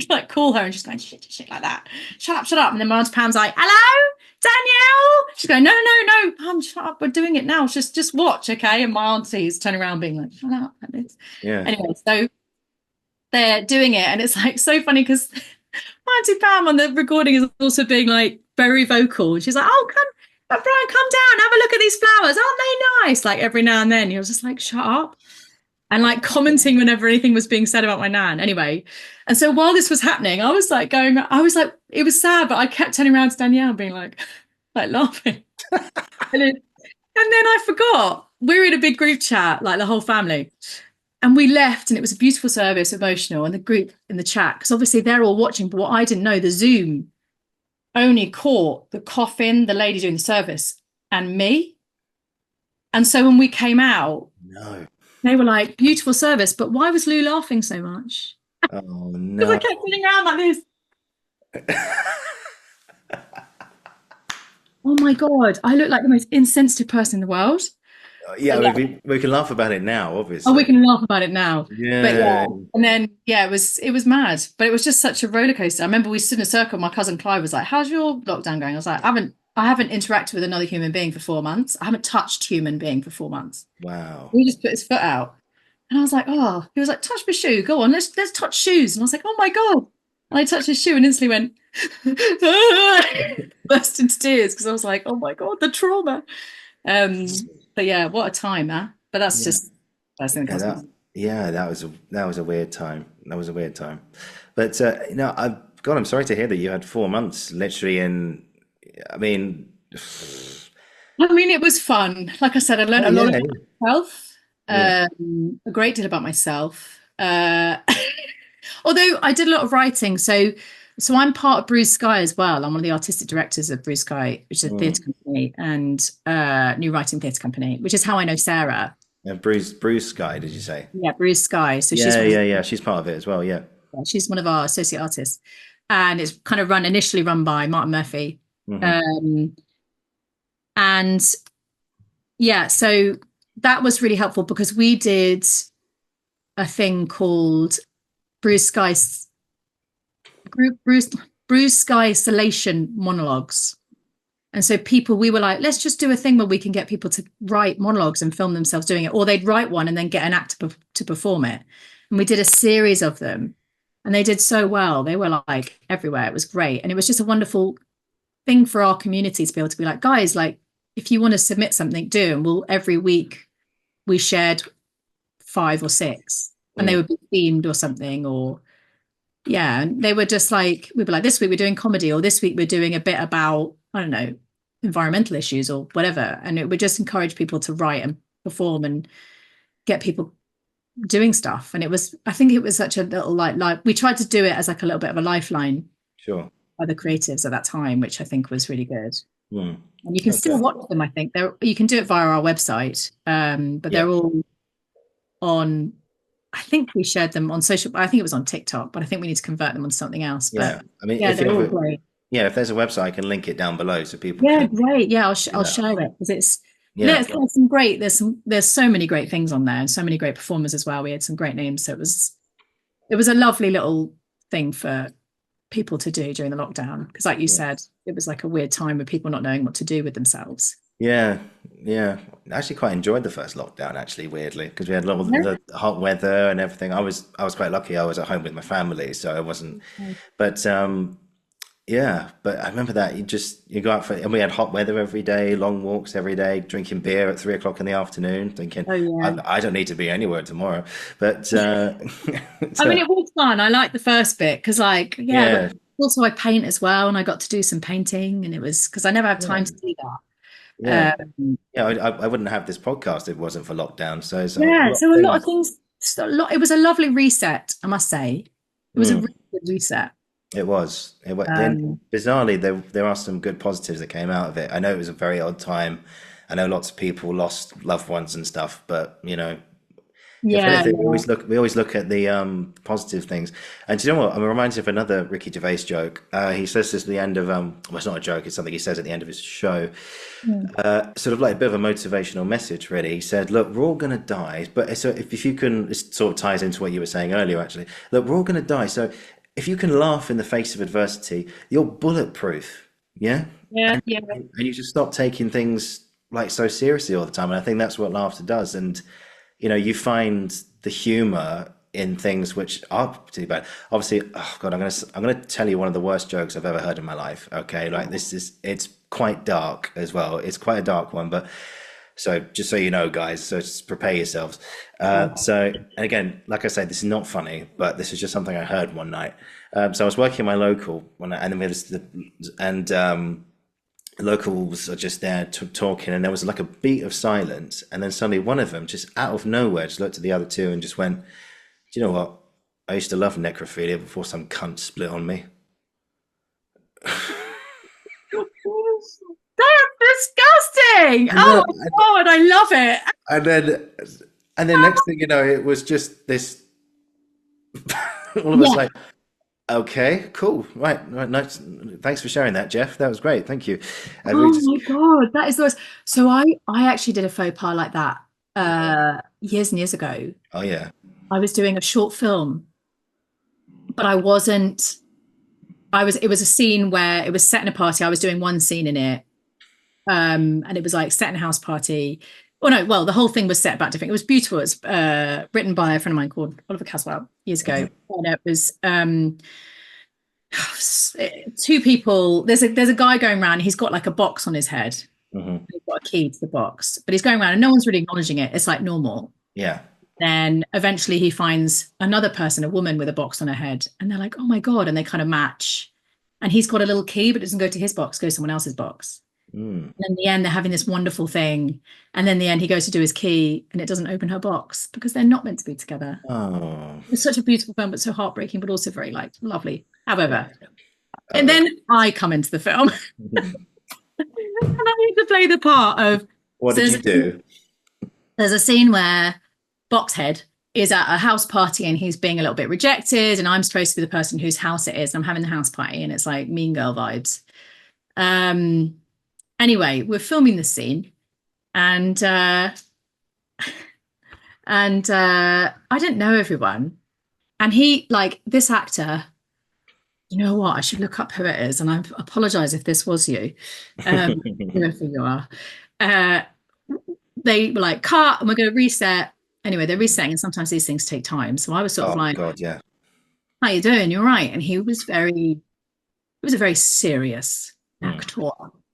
like call her, and she's going shit like that. Shut up. And then my auntie Pam's like, hello, Danielle. She's going, no, Pam, shut up. We're doing it now. Just watch, okay? And my auntie's turning around, being like, shut up. Like this. Yeah. Anyway, so they're doing it, and it's like so funny because Auntie Pam on the recording is also being like very vocal. She's like, oh, Brian, come down, have a look at these flowers. Aren't they nice? Like every now and then. He was just like, shut up. And like commenting whenever anything was being said about my nan. Anyway. And so while this was happening, I was like, it was sad, but I kept turning around to Danielle being like laughing. And then I forgot. We were in a big group chat, like the whole family. And we left, and it was a beautiful service, emotional, and the group in the chat, because obviously they're all watching, but what I didn't know, the Zoom only caught the coffin, the lady doing the service, and me. And so when we came out, they were like, beautiful service, but why was Lou laughing so much?
Oh, no.
Because I kept sitting around like this. Oh my God, I look like the most insensitive person in the world.
Yeah, we can laugh about it now, obviously.
Oh, we can laugh about it now.
Yeah.
But yeah, and then it was mad. But it was just such a roller coaster. I remember we stood in a circle. My cousin Clive was like, "How's your lockdown going?" I was like, I haven't interacted with another human being for 4 months. I haven't touched human being for 4 months.
Wow.
He just put his foot out. And I was like, oh, he was like, touch my shoe. Go on, let's touch shoes. And I was like, oh my God. And I touched his shoe and instantly went, burst into tears because I was like, oh my God, the trauma. Um, but yeah, what a time, huh? But that's
Yeah.
just first thing that
Yeah,
comes to mind.
that was a weird time. That was a weird time. But God, I'm sorry to hear that you had 4 months literally in. I mean,
I mean, it was fun. Like I said, I learned
oh
a lot
yeah,
about myself,
yeah,
a great deal about myself. Although I did a lot of writing, so I'm part of Bruce Sky as well. I'm one of the artistic directors of Bruce Sky, which is a
mm.
theatre company and new writing theatre company, which is how I know Sarah.
Yeah. Bruce Guy, did you say?
Yeah, Bruce Sky. So
Yeah, yeah, yeah. She's part of it as well. Yeah.
she's one of our associate artists, and it's kind of initially run by Martin Murphy.
Hmm.
Um, and yeah, so that was really helpful because we did a thing called Bruce Sky's Bruce Bruce Sky Salation monologues. And so we were like, let's just do a thing where we can get people to write monologues and film themselves doing it, or they'd write one and then get an actor to perform it. And we did a series of them, and they did so well. They were like everywhere. It was great, and it was just a wonderful thing for our community to be able to be like, guys, like if you want to submit something, do. And we'll every week we shared 5 or 6, and they
Mm.
would be themed or something, or yeah, and they were just like, we'd be like, this week we're doing comedy, or this week we're doing a bit about, I don't know, environmental issues or whatever. And it would just encourage people to write and perform and get people doing stuff. And I think it was such a little like we tried to do it as like a little bit of a lifeline
Sure.
by the creatives at that time, which I think was really good.
Mm.
And you can still
Okay.
watch them, I think. You can do it via our website, but
Yeah.
they're all on. I think we shared them on social. I think it was on TikTok, but I think we need to convert them on something else.
Yeah.
But
I mean,
yeah,
if you
they're all
ever,
great.
yeah, if there's a website, I can link it down below so people
Yeah,
can
great. Yeah,
do
I'll
that.
share it because
Yeah.
there's some great. There's so many great things on there and so many great performers as well. We had some great names, so it was a lovely little thing for people to do during the lockdown because, like you
Yeah.
said, it was like a weird time with people not knowing what to do with themselves.
Yeah, yeah. I actually quite enjoyed the first lockdown, actually, weirdly, because we had a lot of the hot weather and everything. I was quite lucky. I was at home with my family, so I wasn't.
Yeah.
But yeah, but I remember that you go out for, and we had hot weather every day, long walks every day, drinking beer at 3 o'clock in the afternoon, thinking
Oh yeah.
I don't need to be anywhere tomorrow. But
I mean,
so,
it was fun. I liked the first bit because, like, yeah, but
yeah,
also I paint as well, and I got to do some painting, and it was because I never had time to
yeah,
do
yeah,
that.
yeah. I wouldn't have this podcast if it wasn't for lockdown. So it's a
Yeah,
lot of
so a lot of
things.
things. It was a lovely reset, I must say. It was a
Mm.
really good reset.
It was. It was. Then
Um,
bizarrely, there are some good positives that came out of it. I know it was a very odd time. I know lots of people lost loved ones and stuff, but if
yeah,
anything,
yeah.
we always look at the positive things. And do you know what? I'm reminded of another Ricky Gervais joke. He says this at the end of well, it's not a joke. It's something he says at the end of his show.
Mm.
Sort of like a bit of a motivational message, really. He said, "Look, we're all going to die, but so if you can, this sort of ties into what you were saying earlier. Actually, look, we're all going to die. So if you can laugh in the face of adversity, you're bulletproof. Yeah,
Yeah, yeah,
and you just stop taking things like so seriously all the time. And I think that's what laughter does. And you find the humor in things which are particularly bad. Obviously, oh God, I'm gonna tell you one of the worst jokes I've ever heard in my life. Okay, like it's quite dark as well. It's quite a dark one, but so just so you know, guys, so just prepare yourselves. So, and again, like I said, this is not funny, but this is just something I heard one night. So I was working in my local and then locals are just there talking, and there was like a beat of silence, and then suddenly one of them just out of nowhere just looked at the other two and just went, "Do you know what? I used to love necrophilia before some cunt split on me."
That's disgusting.
And
Oh
then,
my God, I love it.
and then, and then next thing you know, it was just this. All of us
Yeah.
like, okay, cool, right, right, nice. Thanks for sharing that, Jeff. That was great. Thank you. And we
Oh
just,
my God, that is the worst. So I actually did a faux pas like that years and years ago.
oh yeah,
I was doing a short film, but I wasn't. It was a scene where it was set in a party. I was doing one scene in it, and it was like set in a house party. Oh no, well, the whole thing was set about different. It was beautiful. It was written by a friend of mine called Oliver Caswell years ago. And it was two people. There's a guy going around. He's got like a box on his head. He's got a key to the box, but he's going around and no one's really acknowledging it. It's like normal.
Yeah.
Then eventually he finds another person, a woman with a box on her head, and they're like, "Oh my God!" And they kind of match. And he's got a little key, but it doesn't go to his box, goes to someone else's box. And in the end, they're having this wonderful thing. And then in the end, he goes to do his key and it doesn't open her box because they're not meant to be together.
Oh.
It's such a beautiful film, but so heartbreaking, but also very like lovely. However, and then I come into the film and I need to play the part of.
What did you do?
There's a scene where Boxhead is at a house party and he's being a little bit rejected, and I'm supposed to be the person whose house it is. I'm having the house party and it's like Mean Girl vibes. Anyway, we're filming the scene, and I didn't know everyone, and he, like, this actor, you know what, I should look up who it is, and I apologize if this was you, whoever you are. They were like, cut, and we're going to reset. Anyway, they're resetting, and sometimes these things take time, so I was sort of like,
God, yeah,
how you doing, you're right. And he was a very serious actor,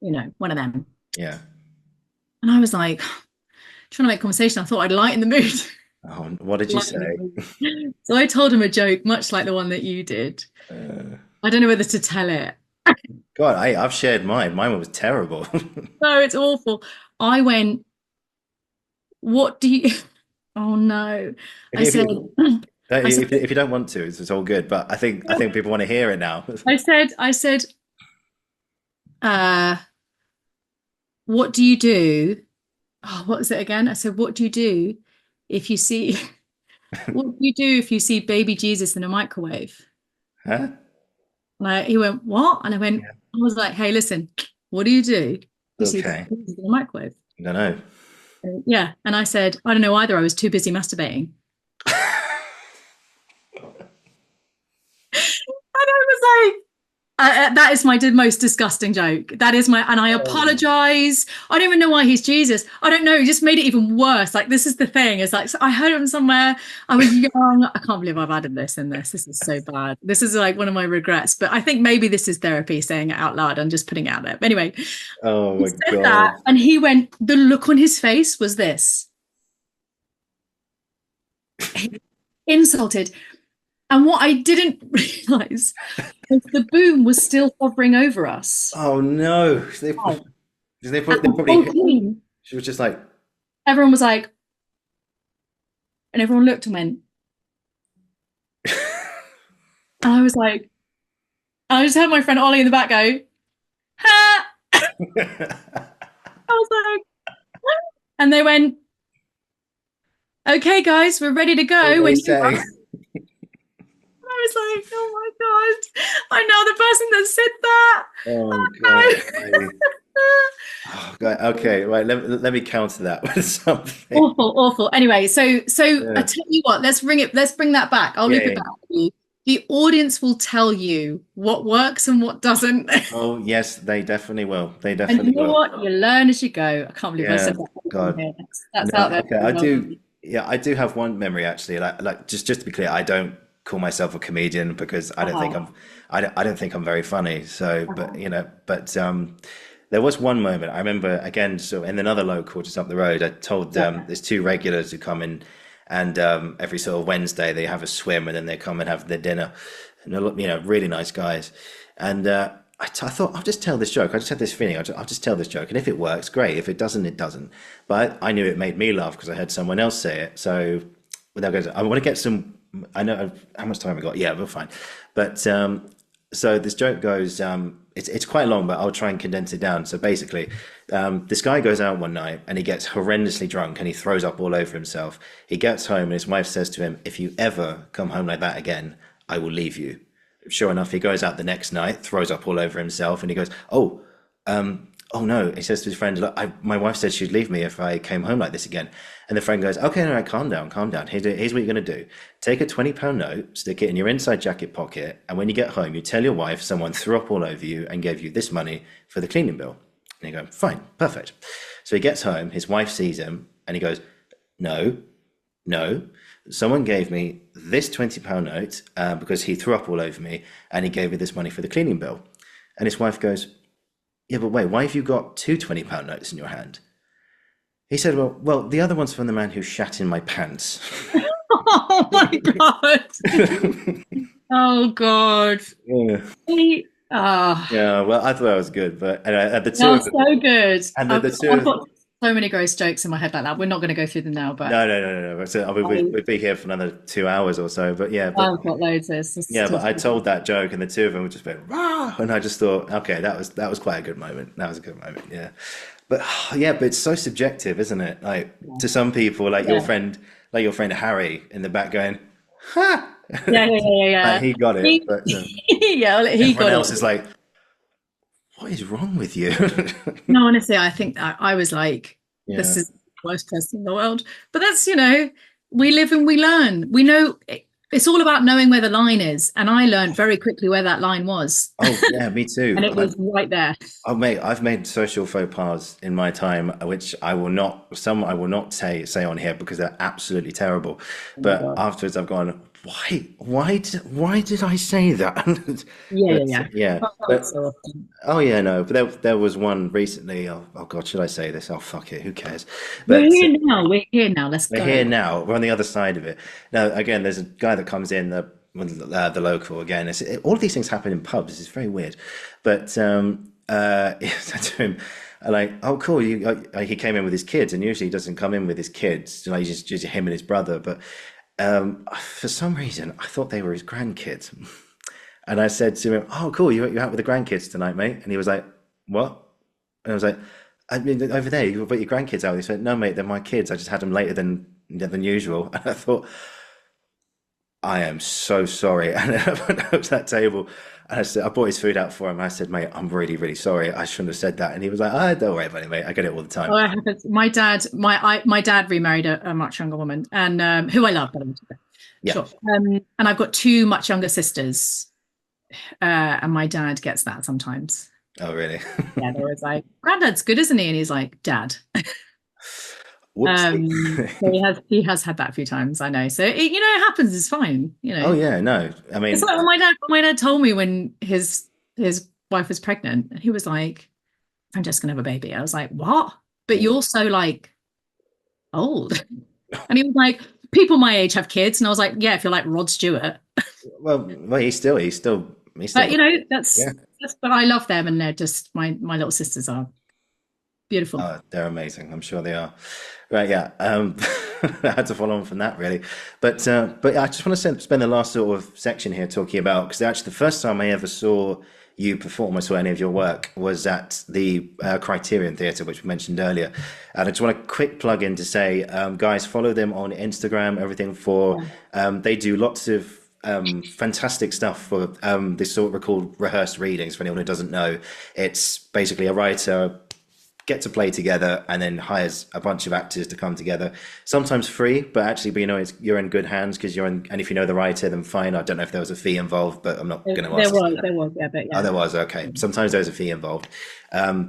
you know, one of them.
Yeah.
And I was like, trying to make conversation. I thought I'd lighten the mood.
Oh, what did you say?
So I told him a joke, much like the one that you did. I don't know whether to tell it.
God, I've shared mine. Mine was terrible.
No, it's awful. I went, what do you... Oh no.
If you don't want to, it's all good. But I think people want to hear it now.
I said, what do you do? Oh, what was it again? I said, what do you do if you see baby Jesus in a microwave?
Huh?
He went, what? And I went, I was like, hey, listen, what do you do if you see
Okay.
baby Jesus in a microwave?
I don't know.
Yeah. And I said, I don't know either. I was too busy masturbating. And I was like, that is my most disgusting joke. That is and I apologize. I don't even know why he's Jesus. I don't know. He just made it even worse. Like, this is the thing. It's like, so I heard him somewhere. I was young. I can't believe I've added this in this. This is so bad. This is like one of my regrets. But I think maybe this is therapy, saying it out loud and just putting it out there. But anyway.
Oh my God.
That, and he went, the look on his face was this. Insulted. And what I didn't realize was the boom was still hovering over us.
Oh no! They probably. She was just like.
Everyone was like, and everyone looked and went. And I was like, I just heard my friend Ollie in the back go, ha! I was like, and they went, okay, guys, we're ready to go. When you I was like, oh my God, I'm now the person that said that.
Oh God. Oh God. Okay, right. Let me counter that with something.
Awful. Anyway, so I tell you what, let's bring that back. I'll loop it back for you. The audience will tell you what works and what doesn't.
Oh yes, they definitely will. They
And
definitely
you know
will.
what? You learn as you go. I can't believe I said that.
God.
That's out there.
Okay, I do. Yeah, I do have one memory actually. Like just to be clear, I don't call myself a comedian because I don't think I don't think I'm very funny. So, but there was one moment I remember, again, so in another local just up the road, I told there's two regulars who come in, and every sort of Wednesday they have a swim and then they come and have their dinner, and they're really nice guys. And I thought, I'll just tell this joke. I just had this feeling, I'll just tell this joke, and if it works, great. If it doesn't, it doesn't. But I knew it made me laugh because I heard someone else say it. So without going, I want to get some. I know how much time we got. Yeah, we're fine. But so this joke goes. It's quite long, but I'll try and condense it down. So basically, this guy goes out one night and he gets horrendously drunk and he throws up all over himself. He gets home and his wife says to him, "If you ever come home like that again, I will leave you." Sure enough, he goes out the next night, throws up all over himself, and he goes, "Oh no," he says to his friend, "Look, my wife said she'd leave me if I came home like this again." And the friend goes, "Okay, all right, calm down. Here's what you're going to do. Take a £20 note, stick it in your inside jacket pocket, and when you get home, you tell your wife someone threw up all over you and gave you this money for the cleaning bill." And you go, "Fine, perfect." So he gets home, his wife sees him, And he goes, no, no. Someone gave me this £20 note because he threw up all over me, and he gave me this money for the cleaning bill. And his wife goes, yeah, but wait, why have you got two £20 notes in your hand? He said, well, the other one's from the man who shat in my pants.
Oh my God. Oh God.
Yeah. Yeah, well, I thought that was good, but the two of them,
so good.
and
I've
the two of them,
got so many gross jokes in my head like that. We're not going to go through them now, but
no. So, I mean, we'd be here for another 2 hours or so, but yeah,
I've got loads of this.
yeah, but I told that joke, and the two of them would just be rah, and I just thought, okay, that was quite a good moment. That was a good moment, yeah. But yeah, but it's so subjective, isn't it? Like to some people, like your friend Harry in the back going, ha.
Yeah.
Like, he got it, but
yeah, well, he
everyone
got
else
it.
is like, what is wrong with you?
No, honestly, I think that I was like,
Yeah.
this is the worst person in the world. But that's, we live and we learn. We know it's all about knowing where the line is. And I learned very quickly where that line was.
Oh yeah, me too.
And it was right there.
Oh mate, I've made social faux pas in my time, which I will not say on here because they're absolutely terrible. But afterwards, I've gone, why did I say that?
Yeah.
But, oh yeah, no. But there was one recently. Oh God, should I say this? Oh fuck it, who cares? But
We're here now. Let's go.
we're here now. We're on the other side of it. Now again, there's a guy that comes in the local again. All of these things happen in pubs. It's very weird, but he said to him, like, "Oh, cool." He came in with his kids, and usually he doesn't come in with his kids. He's just him and his brother. But for some reason, I thought they were his grandkids, and I said to him, "Oh, cool. You're out with the grandkids tonight, mate?" And he was like, "What?" And I was like, "I mean, over there, you got your grandkids out." He said, "No, mate, they're my kids. I just had them later than usual." And I thought, I am so sorry. And then I went up to that table and I brought his food out for him. I said, mate, I'm really, really sorry. I shouldn't have said that. And he was like, oh, don't worry about it, mate. I get it all the time.
My dad remarried a much younger woman, and who I love.
Yeah.
Sure. And I've got two much younger sisters, and my dad gets that sometimes.
Oh, really?
Yeah, they're always like, Granddad's good, isn't he? And he's like, Dad. So he has had that a few times, I know. So it happens. It's fine.
Oh yeah, no. I mean,
it's like when my dad told me when his wife was pregnant, and he was like, "I'm just gonna have a baby." I was like, "What?" But you're so like old, and he was like, "People my age have kids," and I was like, "Yeah, if you're like Rod Stewart."
well, he's still.
But that's. But I love them, and they're just my little sisters are beautiful.
Oh, they're amazing. I'm sure they are. Right, yeah. I had to follow on from that, really. But I just want to spend the last sort of section here talking about, because actually the first time I ever saw you perform, I saw any of your work, was at the Criterion Theatre, which we mentioned earlier. And I just want a quick plug in to say, guys, follow them on Instagram, everything for, they do lots of fantastic stuff for this sort of called rehearsed readings. For anyone who doesn't know, it's basically a writer get to play together and then hires a bunch of actors to come together, sometimes free, but actually, you're in good hands because and if you know the writer, then fine. I don't know if there was a fee involved, but I'm not going to ask.
There was, yeah, but yeah.
Oh, there was, okay. Sometimes there's a fee involved.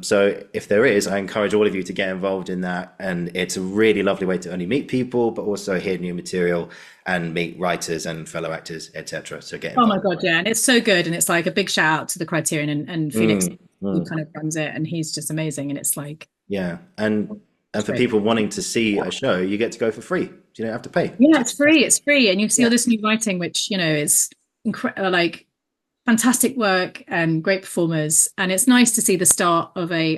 So if there is, I encourage all of you to get involved in that, and it's a really lovely way to only meet people, but also hear new material and meet writers and fellow actors, etc. So get involved.
Oh my God, yeah, and it's so good, and it's like a big shout out to the Criterion and Felix, who kind of runs it, and he's just amazing, and it's like
and for people wanting to see a show, you get to go for free. You don't have to pay.
Yeah, it's free, and you see all this new writing, which is like fantastic work and great performers, and it's nice to see the start of I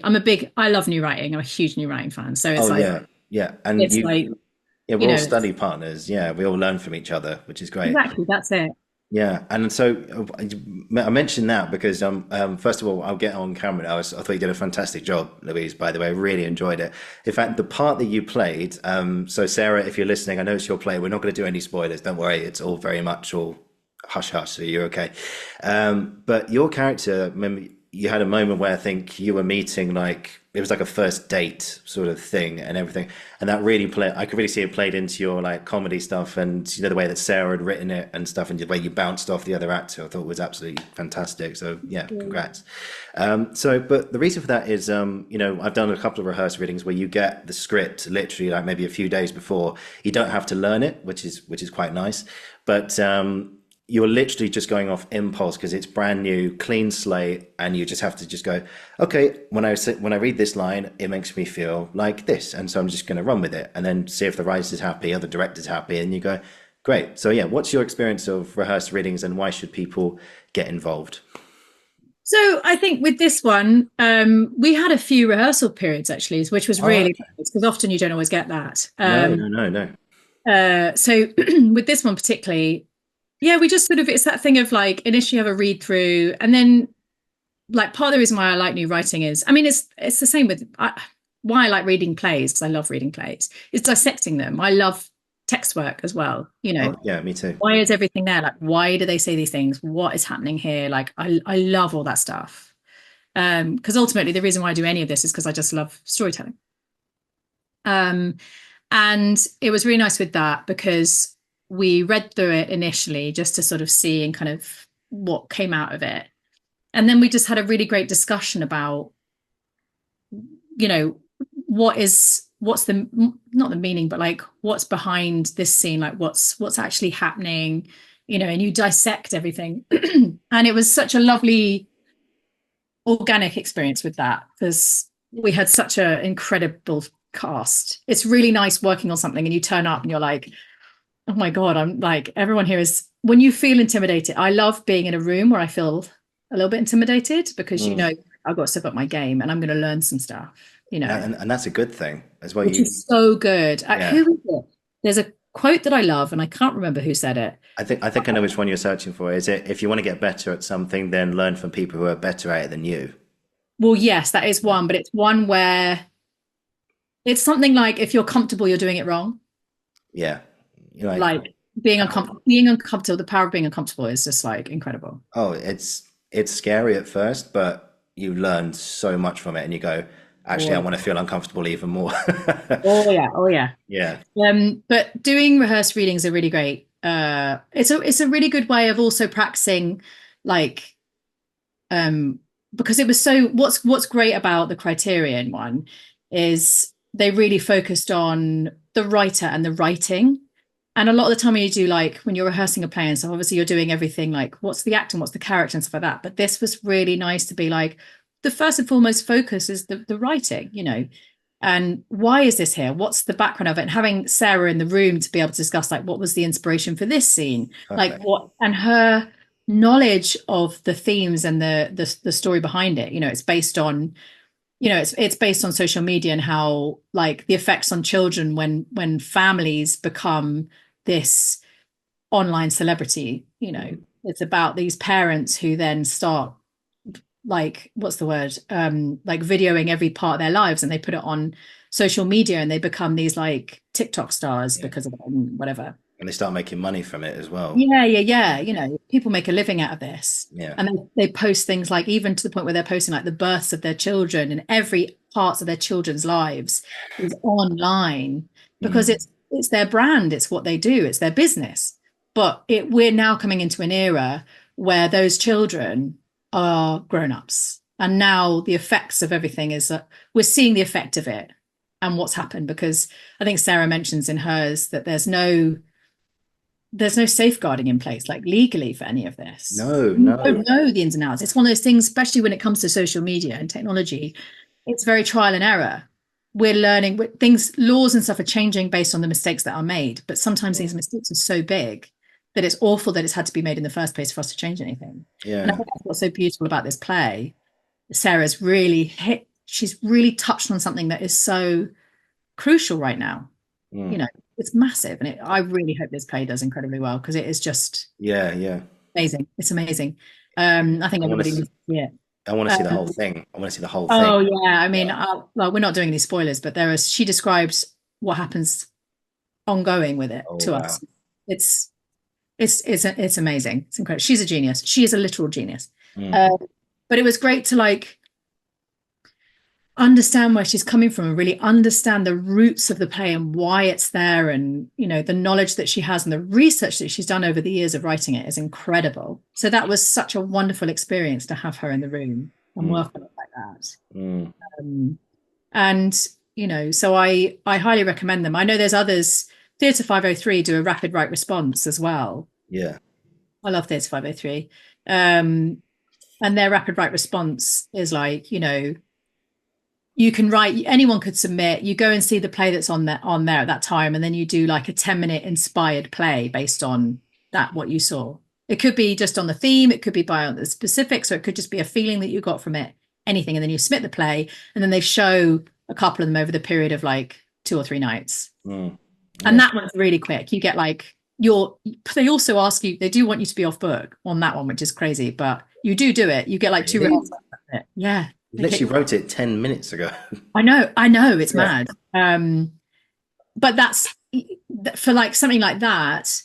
love new writing. I'm a huge new writing fan, so it's
and
it's
we're all study partners. Yeah, we all learn from each other, which is great.
Exactly, that's it.
Yeah, and so I mentioned that because first of all, I'll get on camera now. I thought you did a fantastic job, Louise. By the way, I really enjoyed it. In fact, the part that you played. So Sarah, if you're listening, I know it's your play. We're not going to do any spoilers. Don't worry. It's all very much all hush hush. So you're okay. But your character, remember, you had a moment where I think you were meeting like it was like a first date sort of thing and everything, and that really played. I could really see it played into your like comedy stuff, and you know the way that Sarah had written it and stuff, and the way you bounced off the other actor. I thought was absolutely fantastic. So yeah, congrats. But the reason for that is, you know, I've done a couple of rehearsal readings where you get the script literally like maybe a few days before. You don't have to learn it, which is quite nice, but you're literally just going off impulse because it's brand new, clean slate, and you just have to just go, okay, when I read this line, it makes me feel like this, and so I'm just going to run with it, and then see if the writer's happy or the director's happy, and you go, great. So yeah, what's your experience of rehearsed readings, and why should people get involved?
So I think with this one, we had a few rehearsal periods actually, which was
Oh,
really
okay.
nice because often you don't always get that.
No, no, no, no.
So with this one particularly, yeah, we just sort of, it's that thing of like initially have a read through, and then like part of the reason why I like new writing is, I mean, it's the same with why I like reading plays, because I love reading plays, is dissecting them. I love text work as well, you know.
Oh, yeah, me too.
Why is everything there? Like, why do they say these things? What is happening here? Like, I love all that stuff. Because ultimately the reason why I do any of this is because I just love storytelling. Um, and it was really nice with that because we read through it initially just to sort of see and kind of what came out of it. And then we just had a really great discussion about, you know, what's the, not the meaning, but like what's behind this scene, like what's actually happening, you know, and you dissect everything. And it was such a lovely organic experience with that because we had such an incredible cast. It's really nice working on something and you turn up and you're like, oh my God, I'm like, everyone here is, when you feel intimidated, I love being in a room where I feel a little bit intimidated because, you
Mm.
know, I've got to step up my game and I'm going to learn some stuff, you know,
And that's a good thing as well.
which
You,
is so good.
yeah.
Who is it? There's a quote that I love and I can't remember who said it.
I think I know which one you're searching for. Is it if you want to get better at something, then learn from people who are better at it than you?
Well, yes, that is one, but it's one where it's something like if you're comfortable, you're doing it wrong.
Yeah. You're like,
Like being uncomfortable, the power of being uncomfortable is just like incredible.
oh, it's scary at first, but you learn so much from it, and you go, actually, I
Oh,
want to feel uncomfortable even more.
oh yeah, oh yeah.
Yeah.
But doing rehearsed readings are really great. It's a really good way of also practicing, like, um, because it was so. What's great about the Criterion one is they really focused on the writer and the writing. And a lot of the time when you do like when you're rehearsing a play and stuff, obviously you're doing everything like what's the act and what's the character and stuff like that. But this was really nice to be like the first and foremost focus is the writing, you know, and why is this here? What's the background of it? And having Sarah in the room to be able to discuss like what was the inspiration for this scene, like
Perfect.
what and her knowledge of the themes and the story behind it. You know, it's based on it's based on social media and how like the effects on children when families become this online celebrity, you know, it's about these parents who then start like what's the word like videoing every part of their lives and they put it on social media and they become these like TikTok stars
Yeah.
because of it and whatever.
And they start making money from it as well.
Yeah. You know, people make a living out of this.
Yeah.
And then they post things like even to the point where they're posting like the births of their children and every parts of their children's lives is online because
Mm.
it's their brand, it's what they do, it's their business. But we're now coming into an era where those children are grown-ups. And now the effects of everything is that we're seeing the effect of it and what's happened because I think Sarah mentions in hers that there's no safeguarding in place, like legally, for any of this.
No,
You
no.
don't know the ins and outs. It's one of those things, especially when it comes to social media and technology, it's very trial and error. We're learning things, laws and stuff are changing based on the mistakes that are made. But sometimes these mistakes are so big that it's awful that it's had to be made in the first place for us to change anything. And I
Yeah.
think that's what's so beautiful about this play. She's really touched on something that is so crucial right now, you
Mm.
know, it's massive. And I really hope this play does incredibly well because it is just
Yeah, yeah.
amazing. It's amazing. I think
I want
everybody
to
needs to see it.
I want to see the whole
Um,
thing. I want to see the whole thing.
oh yeah, I mean,
Yeah.
well, we're not doing any spoilers, but she describes what happens ongoing with it
Oh
to
wow.
us. It's it's amazing. It's incredible. She's a genius. She is a literal genius.
Mm.
Uh, but it was great to like understand where she's coming from and really understand the roots of the play and why it's there, and the knowledge that she has and the research that she's done over the years of writing it is incredible. So that was such a wonderful experience to have her in the room and work on it like that. And so I highly recommend them. I know there's others. Theatre 503 do a rapid write response as well.
Yeah,
I love Theatre 503. And their rapid write response is like, you can write, anyone could submit, you go and see the play that's on there at that time, and then you do like a 10-minute inspired play based on that, what you saw. It could be just on the theme, it could be by the specifics, or it could just be a feeling that you got from it, anything. And then you submit the play, and then they show a couple of them over the period of like 2 or 3 nights. And that one's really quick. You get like they also ask you, they do want you to be off book on that one, which is crazy, but you do it. You get like 2 rehearsals. Yeah.
You literally wrote it 10 minutes ago.
I know, it's mad. But that's, for like something like that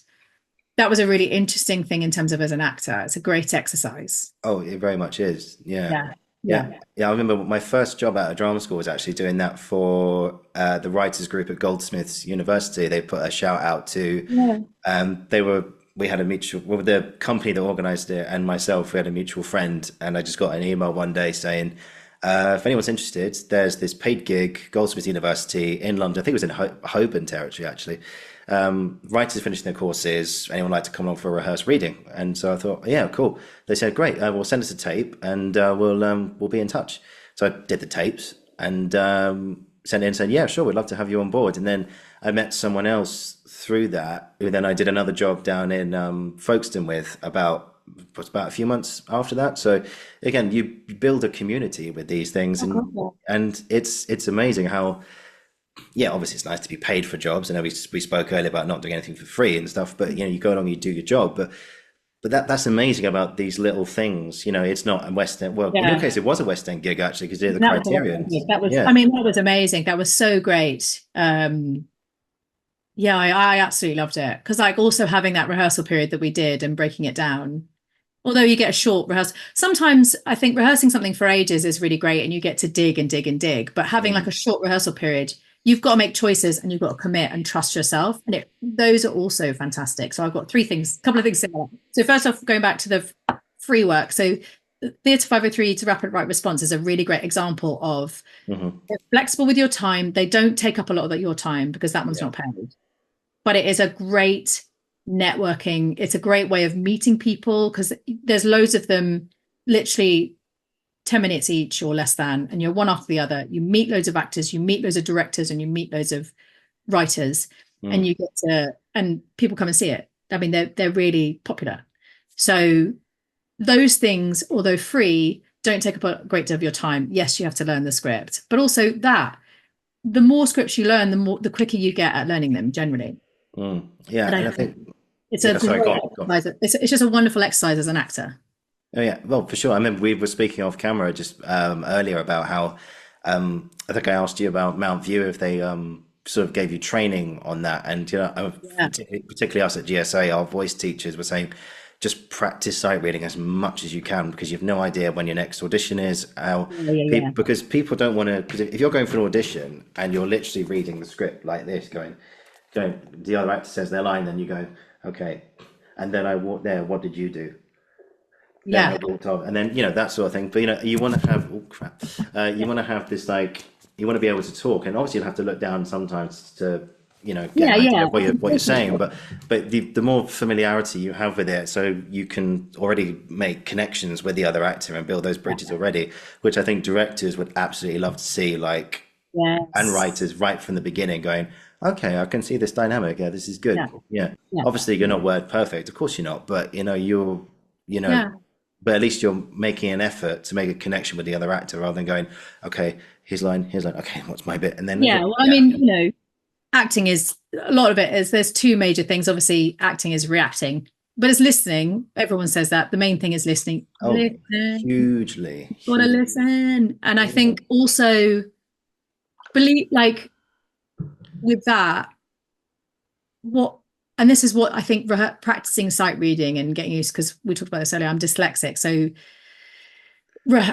was a really interesting thing in terms of as an actor. It's a great exercise.
Oh, it very much is. Yeah. I remember my first job at a drama school was actually doing that for the writers group at Goldsmiths University. They put a shout out to, we had a mutual, well, the company that organized it and myself, we had a mutual friend, and I just got an email one day saying, if anyone's interested, there's this paid gig, Goldsmiths University in London. I think it was in Holborn territory, actually. Writers finishing their courses. Anyone like to come along for a rehearsed reading? And so I thought, yeah, cool. They said, great. We'll send us a tape, and we'll be in touch. So I did the tapes and sent it in, saying, yeah, sure, we'd love to have you on board. And then I met someone else through that, who then I did another job down in Folkestone with about a few months after that. So again, you build a community with these things, and it's amazing how, yeah, obviously it's nice to be paid for jobs. I know we spoke earlier about not doing anything for free and stuff, but you go along, you do your job, but that's amazing about these little things. It's not a West End. Well, in your case, it was a West End gig actually, because they're the Criterion.
That was amazing. That was so great. I absolutely loved it, because like also having that rehearsal period that we did and breaking it down. Although you get a short rehearsal, sometimes I think rehearsing something for ages is really great, and you get to dig and dig and dig. But having like a short rehearsal period, you've got to make choices and you've got to commit and trust yourself. And those are also fantastic. So I've got a couple of things to say. So first off, going back to the free work. So Theatre 503 to rapid write response is a really great example of they're flexible with your time. They don't take up a lot of your time, because that one's not paid. But it is a great networking. It's a great way of meeting people, because there's loads of them, literally 10 minutes each or less than, and you're one after the other. You meet loads of actors, you meet loads of directors, and you meet loads of writers, and you get to, and people come and see it. I mean, they're really popular. So those things, although free, don't take up a great deal of your time. Yes, you have to learn the script, but also that the more scripts you learn, the quicker you get at learning them generally.
Yeah, and I think
it's it's just a wonderful exercise as an actor.
Oh yeah, well, for sure. I remember we were speaking off camera just earlier about how I think I asked you about Mountview, if they sort of gave you training on that, and particularly us at GSA, our voice teachers were saying, just practice sight reading as much as you can, because you have no idea when your next audition is. Because people don't want to. Because if you're going for an audition and you're literally reading the script like this, going, the other actor says their line, then you go, okay, and then I walk there. What did you do? Then I walked off, and then that sort of thing. But you want to have you want to have this, like, you want to be able to talk, and obviously you'll have to look down sometimes to get what you're saying. But the more familiarity you have with it, so you can already make connections with the other actor and build those bridges already, which I think directors would absolutely love to see, like, and writers right from the beginning going, okay, I can see this dynamic. Yeah, this is good. Yeah. Obviously, you're not word perfect. Of course, you're not. But but at least you're making an effort to make a connection with the other actor, rather than going, okay, his line. Okay, what's my bit? And then
I mean, acting is, a lot of it is, there's two major things. Obviously, acting is reacting, but it's listening. Everyone says that. The main thing is listening.
Hugely.
Gotta listen. And I think also believe, like, with that, and this is what I think, practicing sight reading and getting used, because we talked about this earlier, I'm dyslexic, so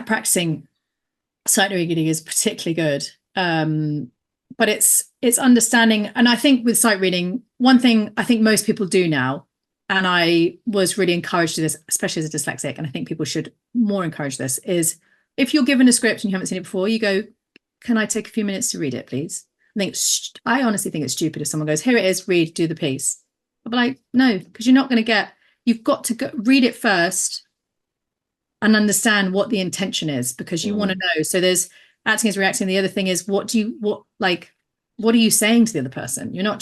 practicing sight reading is particularly good. But it's understanding, and I think with sight reading, one thing I think most people do now, and I was really encouraged to this, especially as a dyslexic, and I think people should more encourage this, is if you're given a script and you haven't seen it before, you go, can I take a few minutes to read it, please? I honestly think it's stupid if someone goes, here it is, read, do the piece. I'll be like, no, because you're not going to get, you've got to go, read it first and understand what the intention is, because you want to know. So there's acting is reacting. The other thing is, what are you saying to the other person? You're not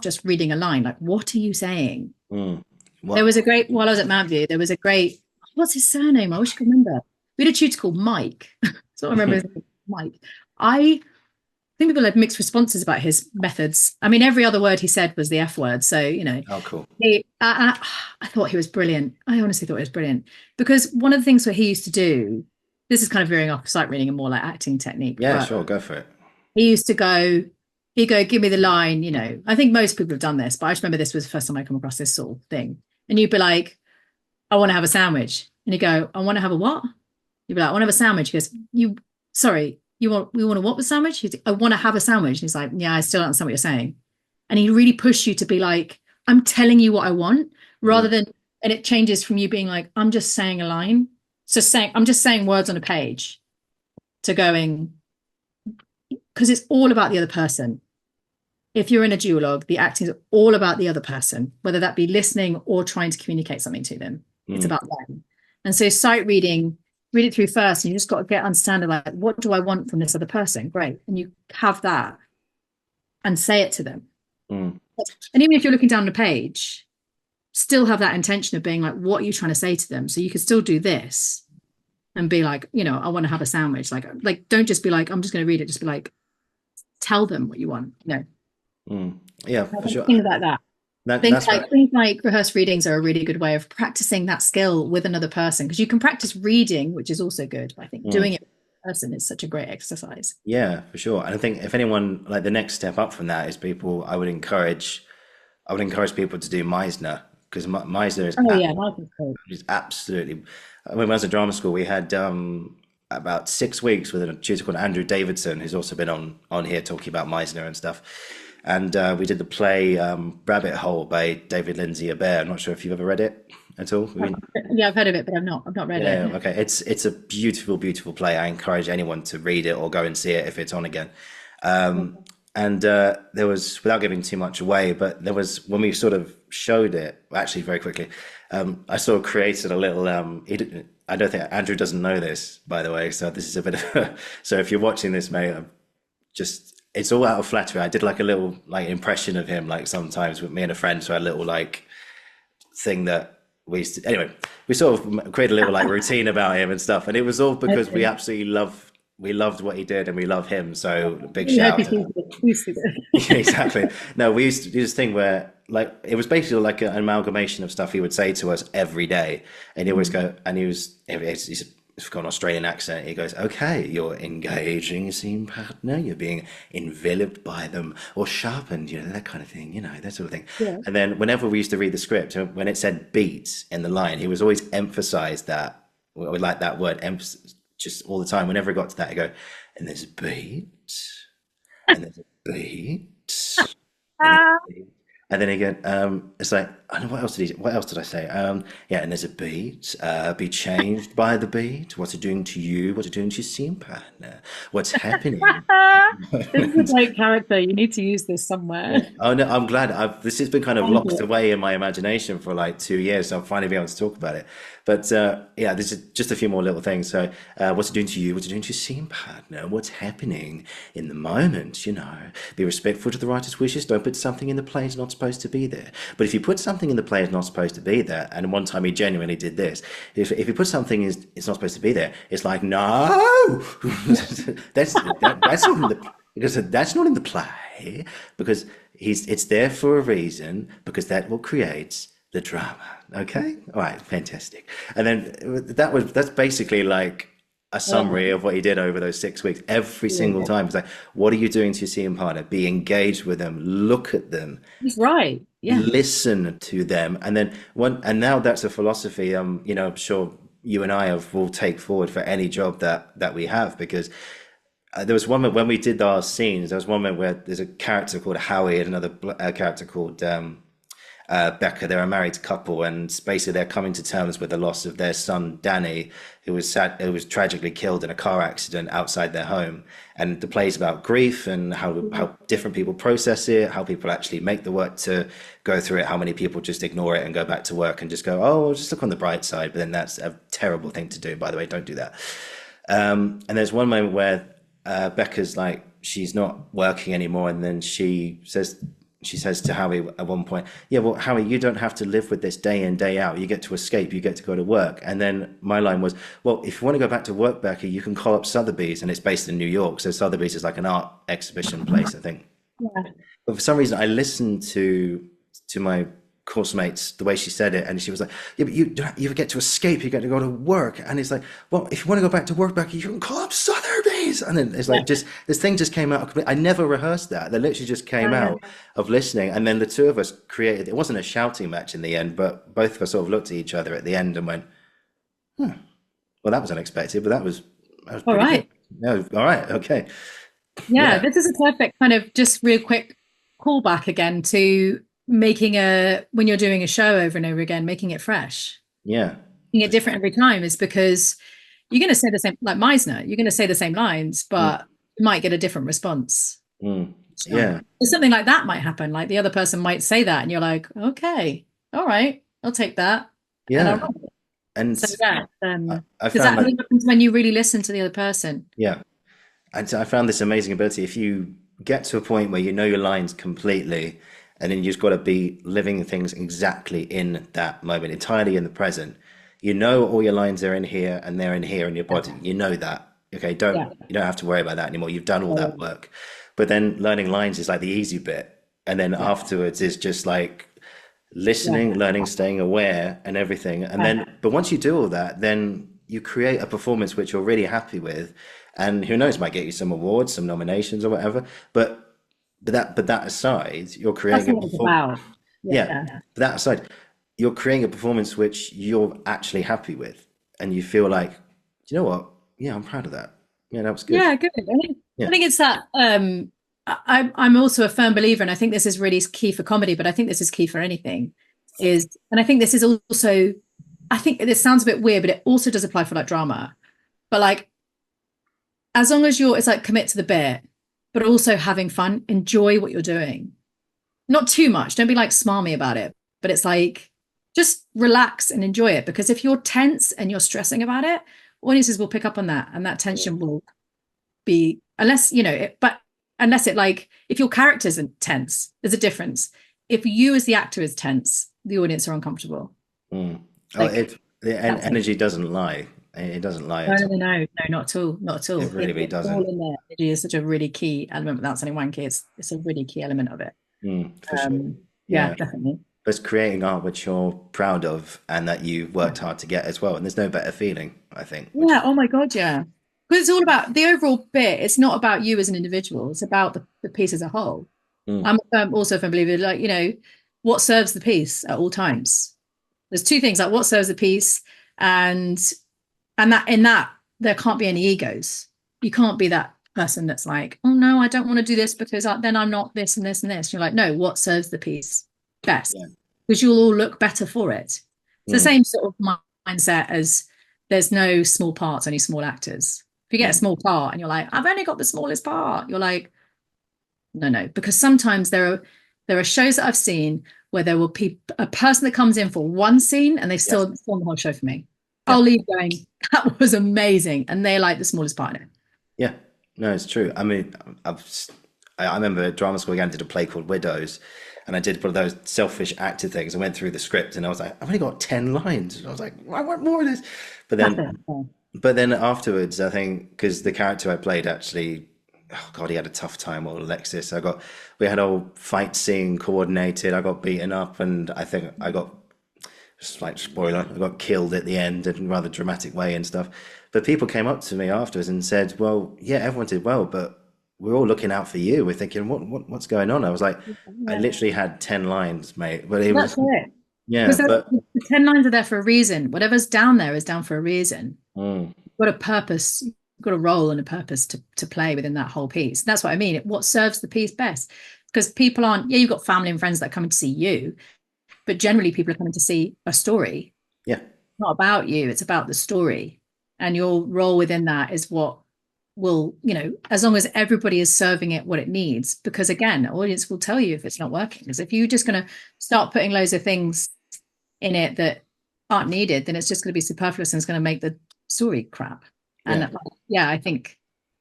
just reading a line. Like, what are you saying? There was a great, while I was at Mountview, there was a great, what's his surname? I wish I could remember. We had a tutor called Mike. So I remember his name, Mike. I think people had mixed responses about his methods. I mean, every other word he said was the F word. So, you know.
Oh, cool.
I thought he was brilliant. I honestly thought he was brilliant. Because one of the things that he used to do, this is kind of veering off sight reading and more like acting technique.
Yeah, sure, go for it.
He used to go, he'd go, give me the line, you know. I think most people have done this, but I just remember this was the first time I come across this sort of thing. And you'd be like, I want to have a sandwich. And he'd go, I want to have a what? You'd be like, I want to have a sandwich. He goes, we want a what with sandwich? He's like, I want to have a sandwich. And he's like, yeah, I still don't understand what you're saying. And he really pushed you to be like, I'm telling you what I want, rather than, and it changes from you being like, I'm just saying a line. So I'm just saying words on a page, to going, because it's all about the other person. If you're in a duologue, the acting is all about the other person, whether that be listening or trying to communicate something to them. It's about them. And so sight reading, read it through first, and you just got to understand like, what do I want from this other person? Great. And you have that and say it to them. And even if you're looking down the page, still have that intention of being like, what are you trying to say to them? So you could still do this and be like, you know, I want to have a sandwich. Like don't just be like, I'm just going to read it. Just be like, tell them what you want. You know.
Yeah, for sure.
Think about that. Things like rehearsed readings are a really good way of practicing that skill with another person, because you can practice reading, which is also good. But I think doing it with a person is such a great exercise.
Yeah, for sure. And I think if anyone, like, the next step up from that is people, I would encourage people to do Meisner, because Meisner is absolutely. When I was at drama school, we had about 6 weeks with a tutor called Andrew Davidson, who's also been on here talking about Meisner and stuff. And we did the play Rabbit Hole by David Lindsay Abaire. I'm not sure if you've ever read it at all.
Yeah, I've heard of it, but I've not read it.
Okay, it's a beautiful, beautiful play. I encourage anyone to read it or go and see it if it's on again. And there was, without giving too much away, but there was, when we sort of showed it, actually very quickly, I sort of created a little, I don't think, Andrew doesn't know this, by the way, so this is a bit of so if you're watching this, mate, it's all out of flattery. I did like a little like impression of him, like sometimes with me and a friend, so a little like thing that we used to, anyway, we sort of created a little like routine about him and stuff, and it was all because we absolutely loved what he did and we love him, so big shout out to yeah, exactly. No, we used to do this thing where like it was basically like an amalgamation of stuff he would say to us every day, and he always go, and he's got an Australian accent. He goes, okay, you're engaging a scene partner, you're being enveloped by them or sharpened, you know, that kind of thing, you know, that sort of thing. Yeah. And then whenever we used to read the script, when it said beat in the line, he was always emphasize that, we like that word, emphasis, just all the time. Whenever it got to that, he'd go, and there's a beat, and there's a beat, and then again, it's like, I don't know, what else did I say? Yeah, and there's a beat, be changed by the beat. What's it doing to you? What's it doing to your scene partner? What's happening?
This is a great character. You need to use this somewhere.
Oh no, I'm glad. This has been kind of locked away in my imagination for like 2 years, so I'm finally being able to talk about it. But yeah, this is just a few more little things. So what's it doing to you? What's it doing to your scene partner? What's happening in the moment? You know, be respectful to the writer's wishes. Don't put something in the play that's not supposed to be there. But if you put something in the play that's not supposed to be there, and one time he genuinely did this, if you put something it's not supposed to be there, it's like, no, that's not in the, because that's not in the play, because it's there for a reason, because that will create the drama. Okay, all right, fantastic. And then that's basically like a summary of what he did over those 6 weeks. Every single time, it's like, what are you doing to your scene partner? Be engaged with them. Look at them.
He's right. Yeah.
Listen to them, and then and now that's a philosophy. You know, I'm sure you and I have will take forward for any job that we have. Because there was one moment when we did our scenes. There was one moment where there's a character called Howie and another character called Becca. They're a married couple, and basically they're coming to terms with the loss of their son Danny, who was tragically killed in a car accident outside their home. And the play's about grief and how different people process it, how people actually make the work to go through it, how many people just ignore it and go back to work and just go, oh, I'll just look on the bright side. But then that's a terrible thing to do. By the way, don't do that. And there's one moment where Becca's like, she's not working anymore, and then she says to Howie at one point, yeah, well, Howie, you don't have to live with this day in, day out. You get to escape, you get to go to work. And then my line was, well, if you want to go back to work, Becca, you can call up Sotheby's. And it's based in New York. So Sotheby's is like an art exhibition place, I think.
Yeah.
But for some reason, I listened to my course mates, the way she said it, and she was like, yeah, but you get to escape, you get to go to work. And it's like, well, if you want to go back to work, Becca, you can call up Sotheby's. And then it's like, just this thing just came out. I never rehearsed that. That literally just came out of listening. And then the two of us created, it wasn't a shouting match in the end, but both of us sort of looked at each other at the end and went, well, that was unexpected, but that was
All right.
good. No, all right, okay.
Yeah, this is a perfect kind of just real quick callback again to making when you're doing a show over and over again, making it fresh.
Yeah.
Making it different every time is because you're going to say the same, like Meisner, you're going to say the same lines, but you might get a different response.
Yeah.
Something like that might happen. Like the other person might say that and you're like, okay, all right, I'll take that.
Yeah. And
so that
I
because that only happens when you really listen to the other person.
Yeah. And I found this amazing ability. If you get to a point where you know your lines completely, and then you just got to be living things exactly in that moment, entirely in the present. You know all your lines are in here and they're in here in your body. You know that. Okay, you don't have to worry about that anymore. You've done all that work. But then learning lines is like the easy bit. And then afterwards is just like listening, learning, staying aware and everything. And then, but once you do all that, then you create a performance which you're really happy with. And who knows, might get you some awards, some nominations or whatever. But that aside, you're creating a performance. That aside, you're creating a performance which you're actually happy with, and you feel like, you know what? Yeah, I'm proud of that. Yeah, that was good.
Yeah, good. I think it's that. I'm also a firm believer, and I think this is really key for comedy, but I think this is key for anything. And I think this is also. I think this sounds a bit weird, but it also does apply for like drama. But like, as long as it's like commit to the bit, but also having fun, enjoy what you're doing. Not too much. Don't be like smarmy about it, but it's like, just relax and enjoy it. Because if you're tense and you're stressing about it, audiences will pick up on that. And that tension will be, unless, unless it like, if your character isn't tense, there's a difference. If you as the actor is tense, the audience are uncomfortable.
The energy doesn't lie. It doesn't lie.
No, not at all. Not at all.
It really doesn't.
All in there. Energy is such a really key element without sounding wanky. It's a really key element of it.
For sure.
Yeah, definitely.
But it's creating art which you're proud of and that you worked hard to get as well. And there's no better feeling, I think.
Yeah. Oh my God. Yeah. Because it's all about the overall bit. It's not about you as an individual. It's about the piece as a whole. I'm also a firm believer, like, what serves the piece at all times. There's two things, like what serves the piece and that in that there can't be any egos. You can't be that person that's like, oh no, I don't want to do this because then I'm not this and this and this. You're like, no, what serves the piece best? Because you'll all look better for it. It's the same sort of mindset as there's no small parts, only small actors. If you get a small part and you're like, I've only got the smallest part, you're like, no, because sometimes there are shows that I've seen where there will be a person that comes in for one scene and they still perform the whole show for me. I'll leave going, that was amazing. And they're like the smallest part in it.
Yeah, no, it's true. I mean, I remember at drama school again, did a play called Widows, and I did one of those selfish actor things. I went through the script and I was like, I've only got 10 lines. And I was like, I want more of this. But then afterwards, I think, because the character I played actually, oh God, he had a tough time, old Alexis. We had a whole fight scene coordinated. I got beaten up, and I think I got, slight spoiler, I got killed at the end in a rather dramatic way and stuff. But people came up to me afterwards and said, well, yeah, everyone did well, but we're all looking out for you. We're thinking, what's going on? I was like, I literally had 10 lines, mate. But it was, Yeah,
Because
but
the 10 lines are there for a reason. Whatever's down there is down for a reason.
mm,
You've got a purpose, you've got a role and a purpose to play within that whole piece. That's what I mean. What serves the piece best? Because people aren't, yeah, you've got family and friends that are coming to see you, but generally people are coming to see a story.
yeah,
Not about you, it's about the story. And your role within that is what will, as long as everybody is serving it what it needs. Because again, the audience will tell you if it's not working. Because if you're just going to start putting loads of things in it that aren't needed, then it's just going to be superfluous and it's going to make the story crap. And
yeah.
I think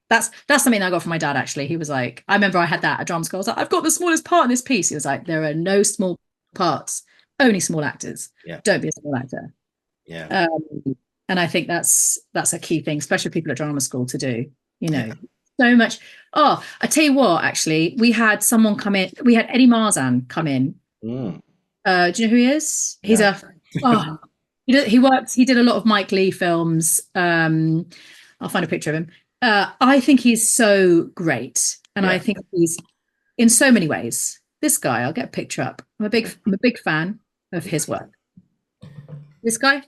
that's something I got from my dad. Actually, he was like, I remember I had that at drama school. I was like, I've got the smallest part in this piece. He was like, there are no small parts, only small actors.
Yeah.
Don't be a small actor.
Yeah.
And I think that's a key thing, especially people at drama school to do. So much. Oh, I tell you what, actually, we had someone come in. We had Eddie Marzan come in.
Mm.
Do you know who he is? He's he did a lot of Mike Leigh films. I'll find a picture of him. I think he's so great. And I think he's in so many ways. This guy, I'll get a picture up. I'm a big fan of his work. This guy?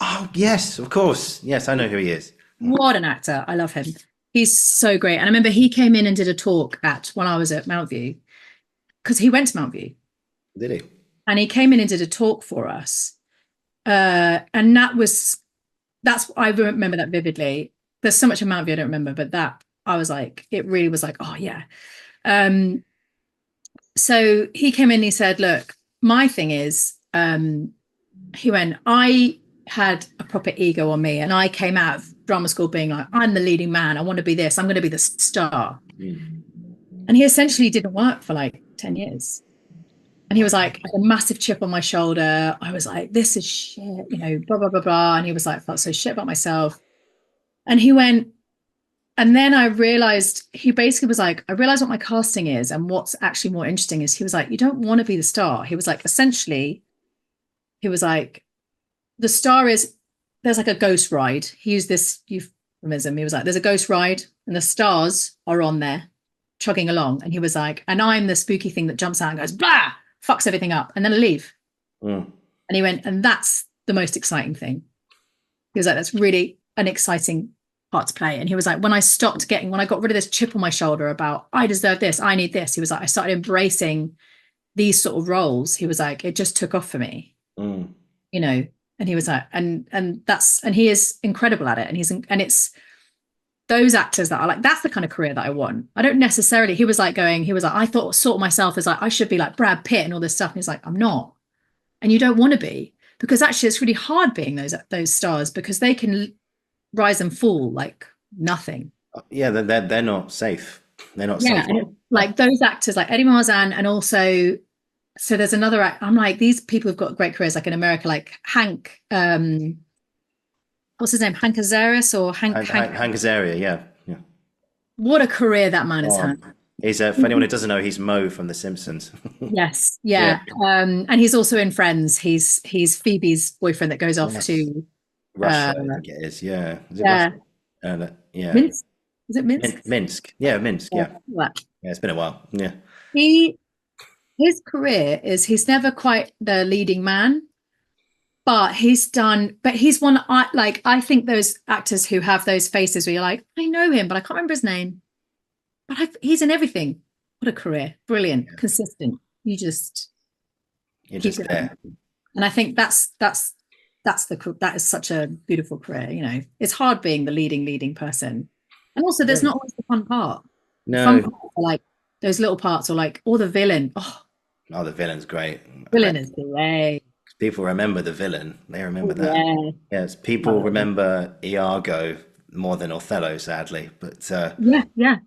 Oh, yes, of course. Yes, I know who he is.
What an actor. I love him. He's so great. And I remember he came in and did a talk when I was at Mountview, because he went to Mountview.
Did he?
And he came in and did a talk for us. And I remember that vividly. There's so much in Mountview I don't remember, but that I was like, it really was like, oh yeah. So he came in and he said, look, my thing is, he went, I had a proper ego on me, and I came out of drama school being like, I'm the leading man, I want to be this, I'm going to be the star. And he essentially didn't work for like 10 years. And he was like, I had a massive chip on my shoulder. I was like, this is shit, blah, blah, blah, blah. And he was like, I felt so shit about myself. And he went, and then I realized, he basically was like, I realized what my casting is, and what's actually more interesting is, he was like, you don't want to be the star. He was like, essentially, he was like, the star is, there's like a ghost ride. He used this euphemism. He was like, there's a ghost ride and the stars are on there chugging along. And he was like, and I'm the spooky thing that jumps out and goes, blah, fucks everything up. And then I leave. And he went, and that's the most exciting thing. He was like, that's really an exciting part to play. And he was like, when I got rid of this chip on my shoulder about, I deserve this, I need this. He was like, I started embracing these sort of roles. He was like, it just took off for me, And he was like, and he is incredible at it. And it's those actors that are like, that's the kind of career that I want. I don't necessarily, he was like, I thought sort of myself as like, I should be like Brad Pitt and all this stuff. And he's like, I'm not. And you don't want to be, because actually it's really hard being those stars, because they can rise and fall like nothing.
Yeah, they're not safe. They're not safe.
Like those actors like Eddie Marzan, and also, so there's another act. I'm like, these people have got great careers, like in America, like Hank, what's his name? Hank Azaria or Hank
Azaria, yeah.
What a career that man has had.
He's for anyone who doesn't know, he's Mo from The Simpsons.
Yes, yeah. And he's also in Friends. He's Phoebe's boyfriend that goes off to
Russia, I think it is. Yeah.
Yeah. Minsk? Is it Minsk?
Minsk. Yeah, Minsk. Yeah. Yeah, it's been a while. Yeah.
His career is, he's never quite the leading man, but he's one, I think those actors who have those faces where you're like, I know him, but I can't remember his name. But he's in everything. What a career. Brilliant. Yeah. Consistent. You're just there. And I think that is such a beautiful career. It's hard being the leading person. And also there's not always the fun part.
No.
Fun parts are like those little parts, or the villain.
Oh, the villain's great.
Villain is great.
People remember the villain. They remember that. Yeah. Yes, people remember Iago more than Othello, sadly. But
But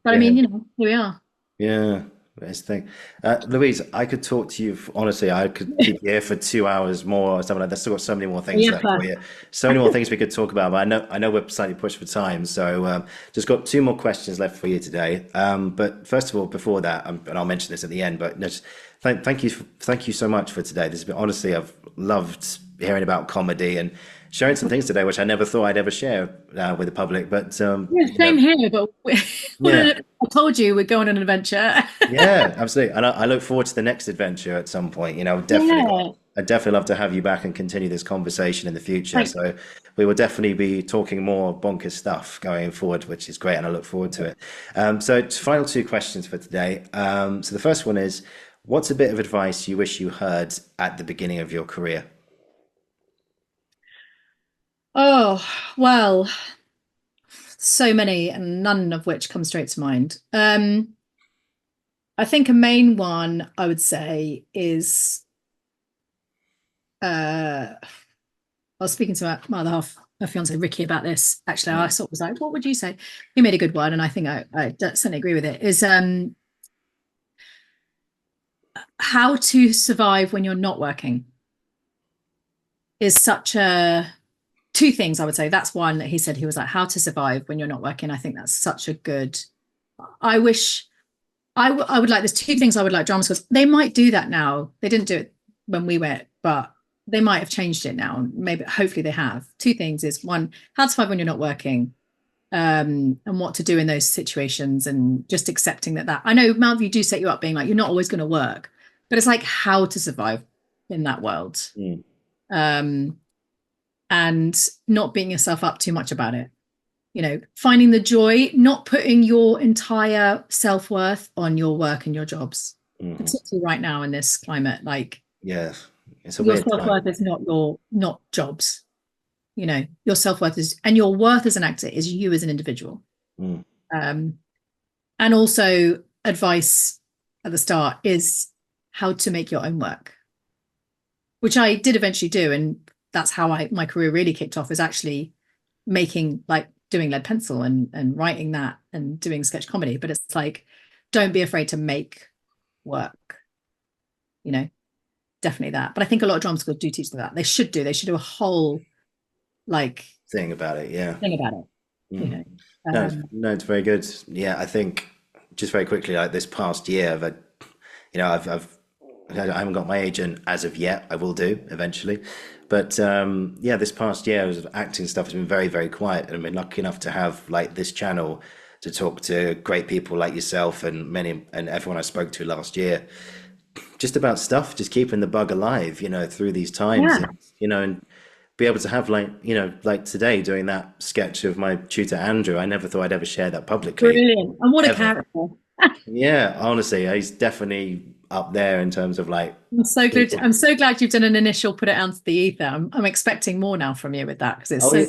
I mean, here we are.
Yeah. Best thing. Louise, I could talk to you, honestly, I could keep you here for 2 hours more or something like that. I've still got so many more things left for you. So many more things we could talk about, but I know we're slightly pushed for time. So just got 2 more questions left for you today. But first of all, before that, and I'll mention this at the end, but just thank you so much for today. This has been, honestly, I've loved hearing about comedy and sharing some things today, which I never thought I'd ever share with the public. But
same here. But a I told you we'd go on an adventure.
Yeah, absolutely. And I look forward to the next adventure at some point.
Yeah.
I'd definitely love to have you back and continue this conversation in the future.
Like,
So we will definitely be talking more bonkers stuff going forward, which is great, and I look forward to it. Final two questions for today. So the first one is, what's a bit of advice you wish you heard at the beginning of your career?
oh, well, so many and none of which come straight to mind. I think a main one I would say is I was speaking to my other half, my fiance Ricky, about this. Actually, I
Mm,
sort of was like, what would you say? He made a good one, and I think I certainly agree with it. Is how to survive when you're not working is such a two things I would say. That's one that he said. He was like, how to survive when you're not working. I think that's such a good. I wish I would like. There's two things I would like drama schools. They might do that now. They didn't do it when we went, but they might have changed it now. Maybe, hopefully, they have. Two things is one, how to survive when you're not working, and what to do in those situations, and just accepting that. I know Mountview do set you up being like you're not always going to work, but it's like how to survive in that world,
mm,
um, and not beating yourself up too much about it. Finding the joy, not putting your entire self-worth on your work and your jobs,
mm.
particularly right now in this climate. Like
Yeah, it's a
your
weird time.
self-worth is not jobs. Your self-worth is, and your worth as an actor is you as an individual.
Mm,
Um, and also advice at the start is how to make your own work, which I did eventually do. And that's how my career really kicked off, is actually making, like, doing lead pencil and writing that and doing sketch comedy. But it's like, don't be afraid to make work, you know, definitely that. But I think a lot of drama schools do teach them that. They should do a whole, like,
thing about it, yeah.
thing about it, you
Mm.
know.
No,
Um,
no, it's very good. Yeah, I think just very quickly, like this past year, I've had, I haven't got my agent as of yet. I will do eventually, but yeah, this past year, acting stuff has been very, very quiet, and I've been lucky enough to have like this channel to talk to great people like yourself and many and everyone I spoke to last year, just about stuff, just keeping the bug alive, through these times,
yeah,
and be able to have like, like today doing that sketch of my tutor Andrew. I never thought I'd ever share that publicly,
brilliant. And what a
ever.
character.
Yeah, honestly, he's definitely up there in terms of like
I'm so glad.
people.
I'm so glad you've done an initial put it out to the ether. I'm expecting more now from you with that, because it's
Oh,
so.
yeah.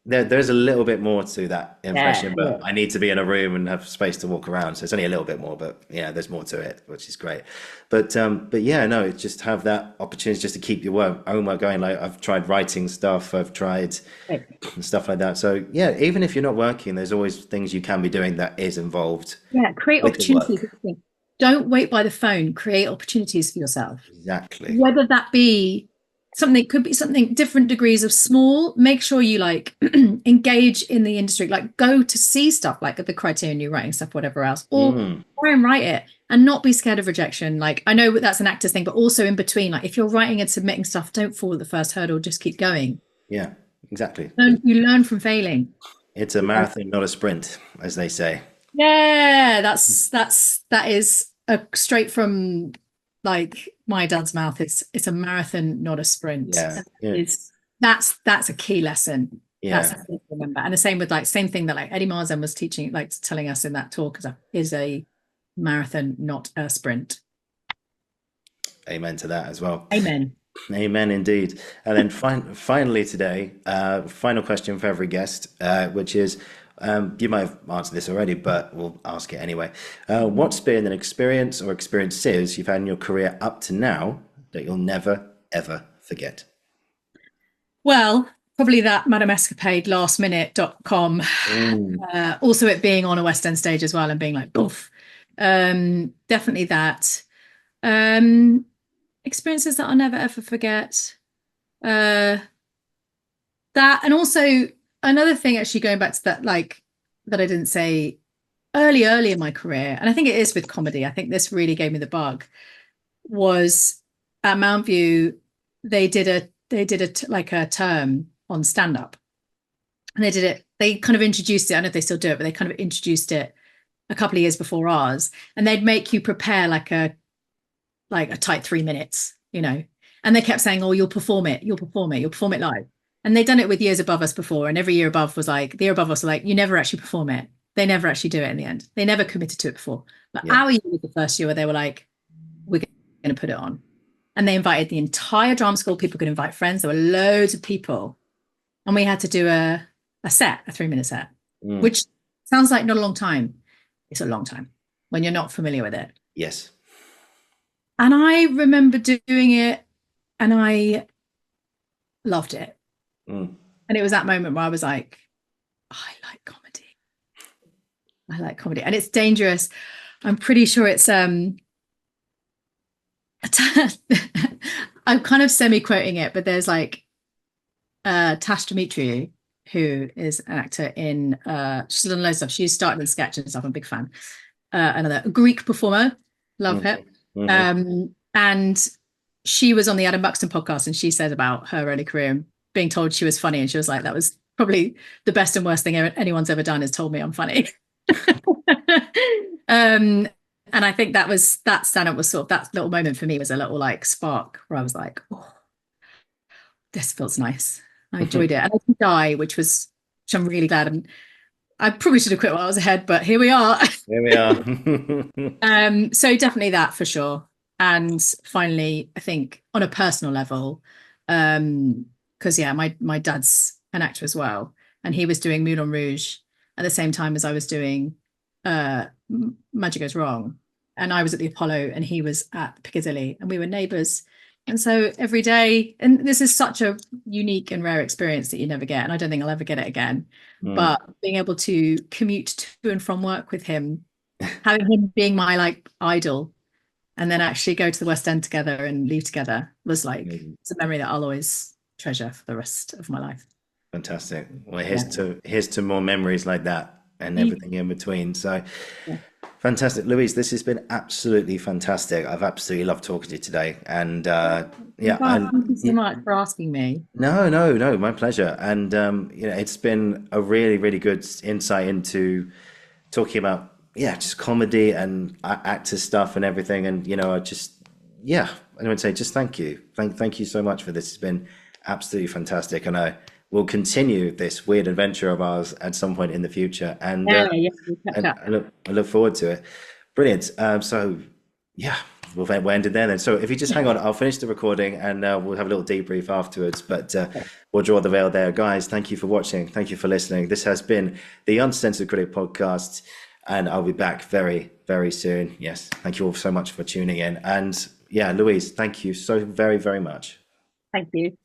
There's a little bit more to that
Yeah,
impression,
yeah.
but I need to be in a room and have space to walk around. So it's only a little bit more, but yeah, there's more to it, which is great. But yeah, no, it's just have that opportunity just to keep your own work going. Like I've tried writing stuff, I've tried
Great.
and stuff like that. So yeah, even if you're not working, there's always things you can be doing that is involved
Yeah, create
with the
opportunities.
work.
Don't wait by the phone. Create opportunities for yourself.
Exactly.
Whether that be something, it could be something different degrees of small. Make sure you like engage in the industry. Like go to see stuff like at the Criterion, you writing stuff, whatever else, or
Mm,
try and write it and not be scared of rejection. Like I know that's an actor's thing, but also in between, like if you're writing and submitting stuff, don't fall at the first hurdle. Just keep going.
yeah, exactly.
You learn from failing.
It's a marathon, not a sprint, as they say.
Yeah, that is a straight from like my dad's mouth. It's a marathon, not a sprint.
Yeah, yeah,
Is that's a key lesson. That's
yeah.
a thing to remember. And the same with like same thing that like Eddie Marzan was teaching, like telling us in that talk, is a marathon, not a sprint.
Amen to that as well.
Amen.
Amen indeed. And then finally today, final question for every guest, which is, you might have answered this already, but we'll ask it anyway. What's been an experience or experiences you've had in your career up to now that you'll never, ever forget?
Well, probably that Madame Escapade lastminute.com.
Mm,
Also it being on a West End stage as well and being like, boof. Definitely that. Um, Experiences that I'll never ever forget. Uh, that, and also another thing, actually going back to that, like that I didn't say early in my career, and I think it is with comedy. I think this really gave me the bug. Was at Mountview, like a term on stand up, and they kind of introduced it. I don't know if they still do it, but they kind of introduced it a couple of years before ours, and they'd make you prepare like a tight 3 minutes, you know, and they kept saying, oh, you'll perform it live. And they'd done it with years above us before, and every year above was like, the year above us was like, you never actually perform it. They never actually do it in the end. They never committed to it before. But our year was the first year where they were like, we're going to put it on. And they invited the entire drama school. People could invite friends. There were loads of people. And we had to do a 3-minute set, which sounds like not a long time. It's a long time when you're not familiar with it.
Yes.
And I remember doing it and I loved it. And it was that moment where I was like, I like comedy. And it's dangerous. I'm pretty sure it's I'm kind of semi-quoting it, but there's like Tash Dimitriou, who is an actor in she's done loads of stuff. She's started in sketch and stuff. I'm a big fan. Another Greek performer, love her. And she was on the Adam Buxton podcast, and she said about her early career and being told she was funny, and she was like, that was probably the best and worst thing anyone's ever done, is told me I'm funny. And I think that stand-up was sort of, that little moment for me was a little like spark where I was like, oh, this feels nice. I enjoyed it. And I didn't die, which I'm really glad. And I probably should have quit while I was ahead, but here we are.
Here we are.
So definitely that for sure. And finally, I think on a personal level, because my dad's an actor as well, and he was doing Moulin Rouge at the same time as I was doing Magic Goes Wrong, and I was at the Apollo and he was at Piccadilly, and we were neighbours. And so every day, and this is such a unique and rare experience that you never get, and I don't think I'll ever get it again, but being able to commute to and from work with him, having him being my like idol, and then actually go to the West End together and leave together was like, it's a memory that I'll always treasure for the rest of my life.
Fantastic. Well, here's to more memories like that and everything in between. So fantastic. Louise, this has been absolutely fantastic. I've absolutely loved talking to you today. And
thank you so much for asking me.
No, my pleasure. And it's been a really, really good insight into talking about just comedy and actor stuff and everything. And I would say just thank you. Thank you so much for this. It's been absolutely fantastic. And I will continue this weird adventure of ours at some point in the future. And I look forward to it. Brilliant. We'll end it there then. So if you just hang on, I'll finish the recording and we'll have a little debrief afterwards. But we'll draw the veil there. Guys, thank you for watching. Thank you for listening. This has been the Uncensored Critic podcast, and I'll be back very, very soon. Yes, thank you all so much for tuning in. And Louise, thank you so very, very much.
Thank you.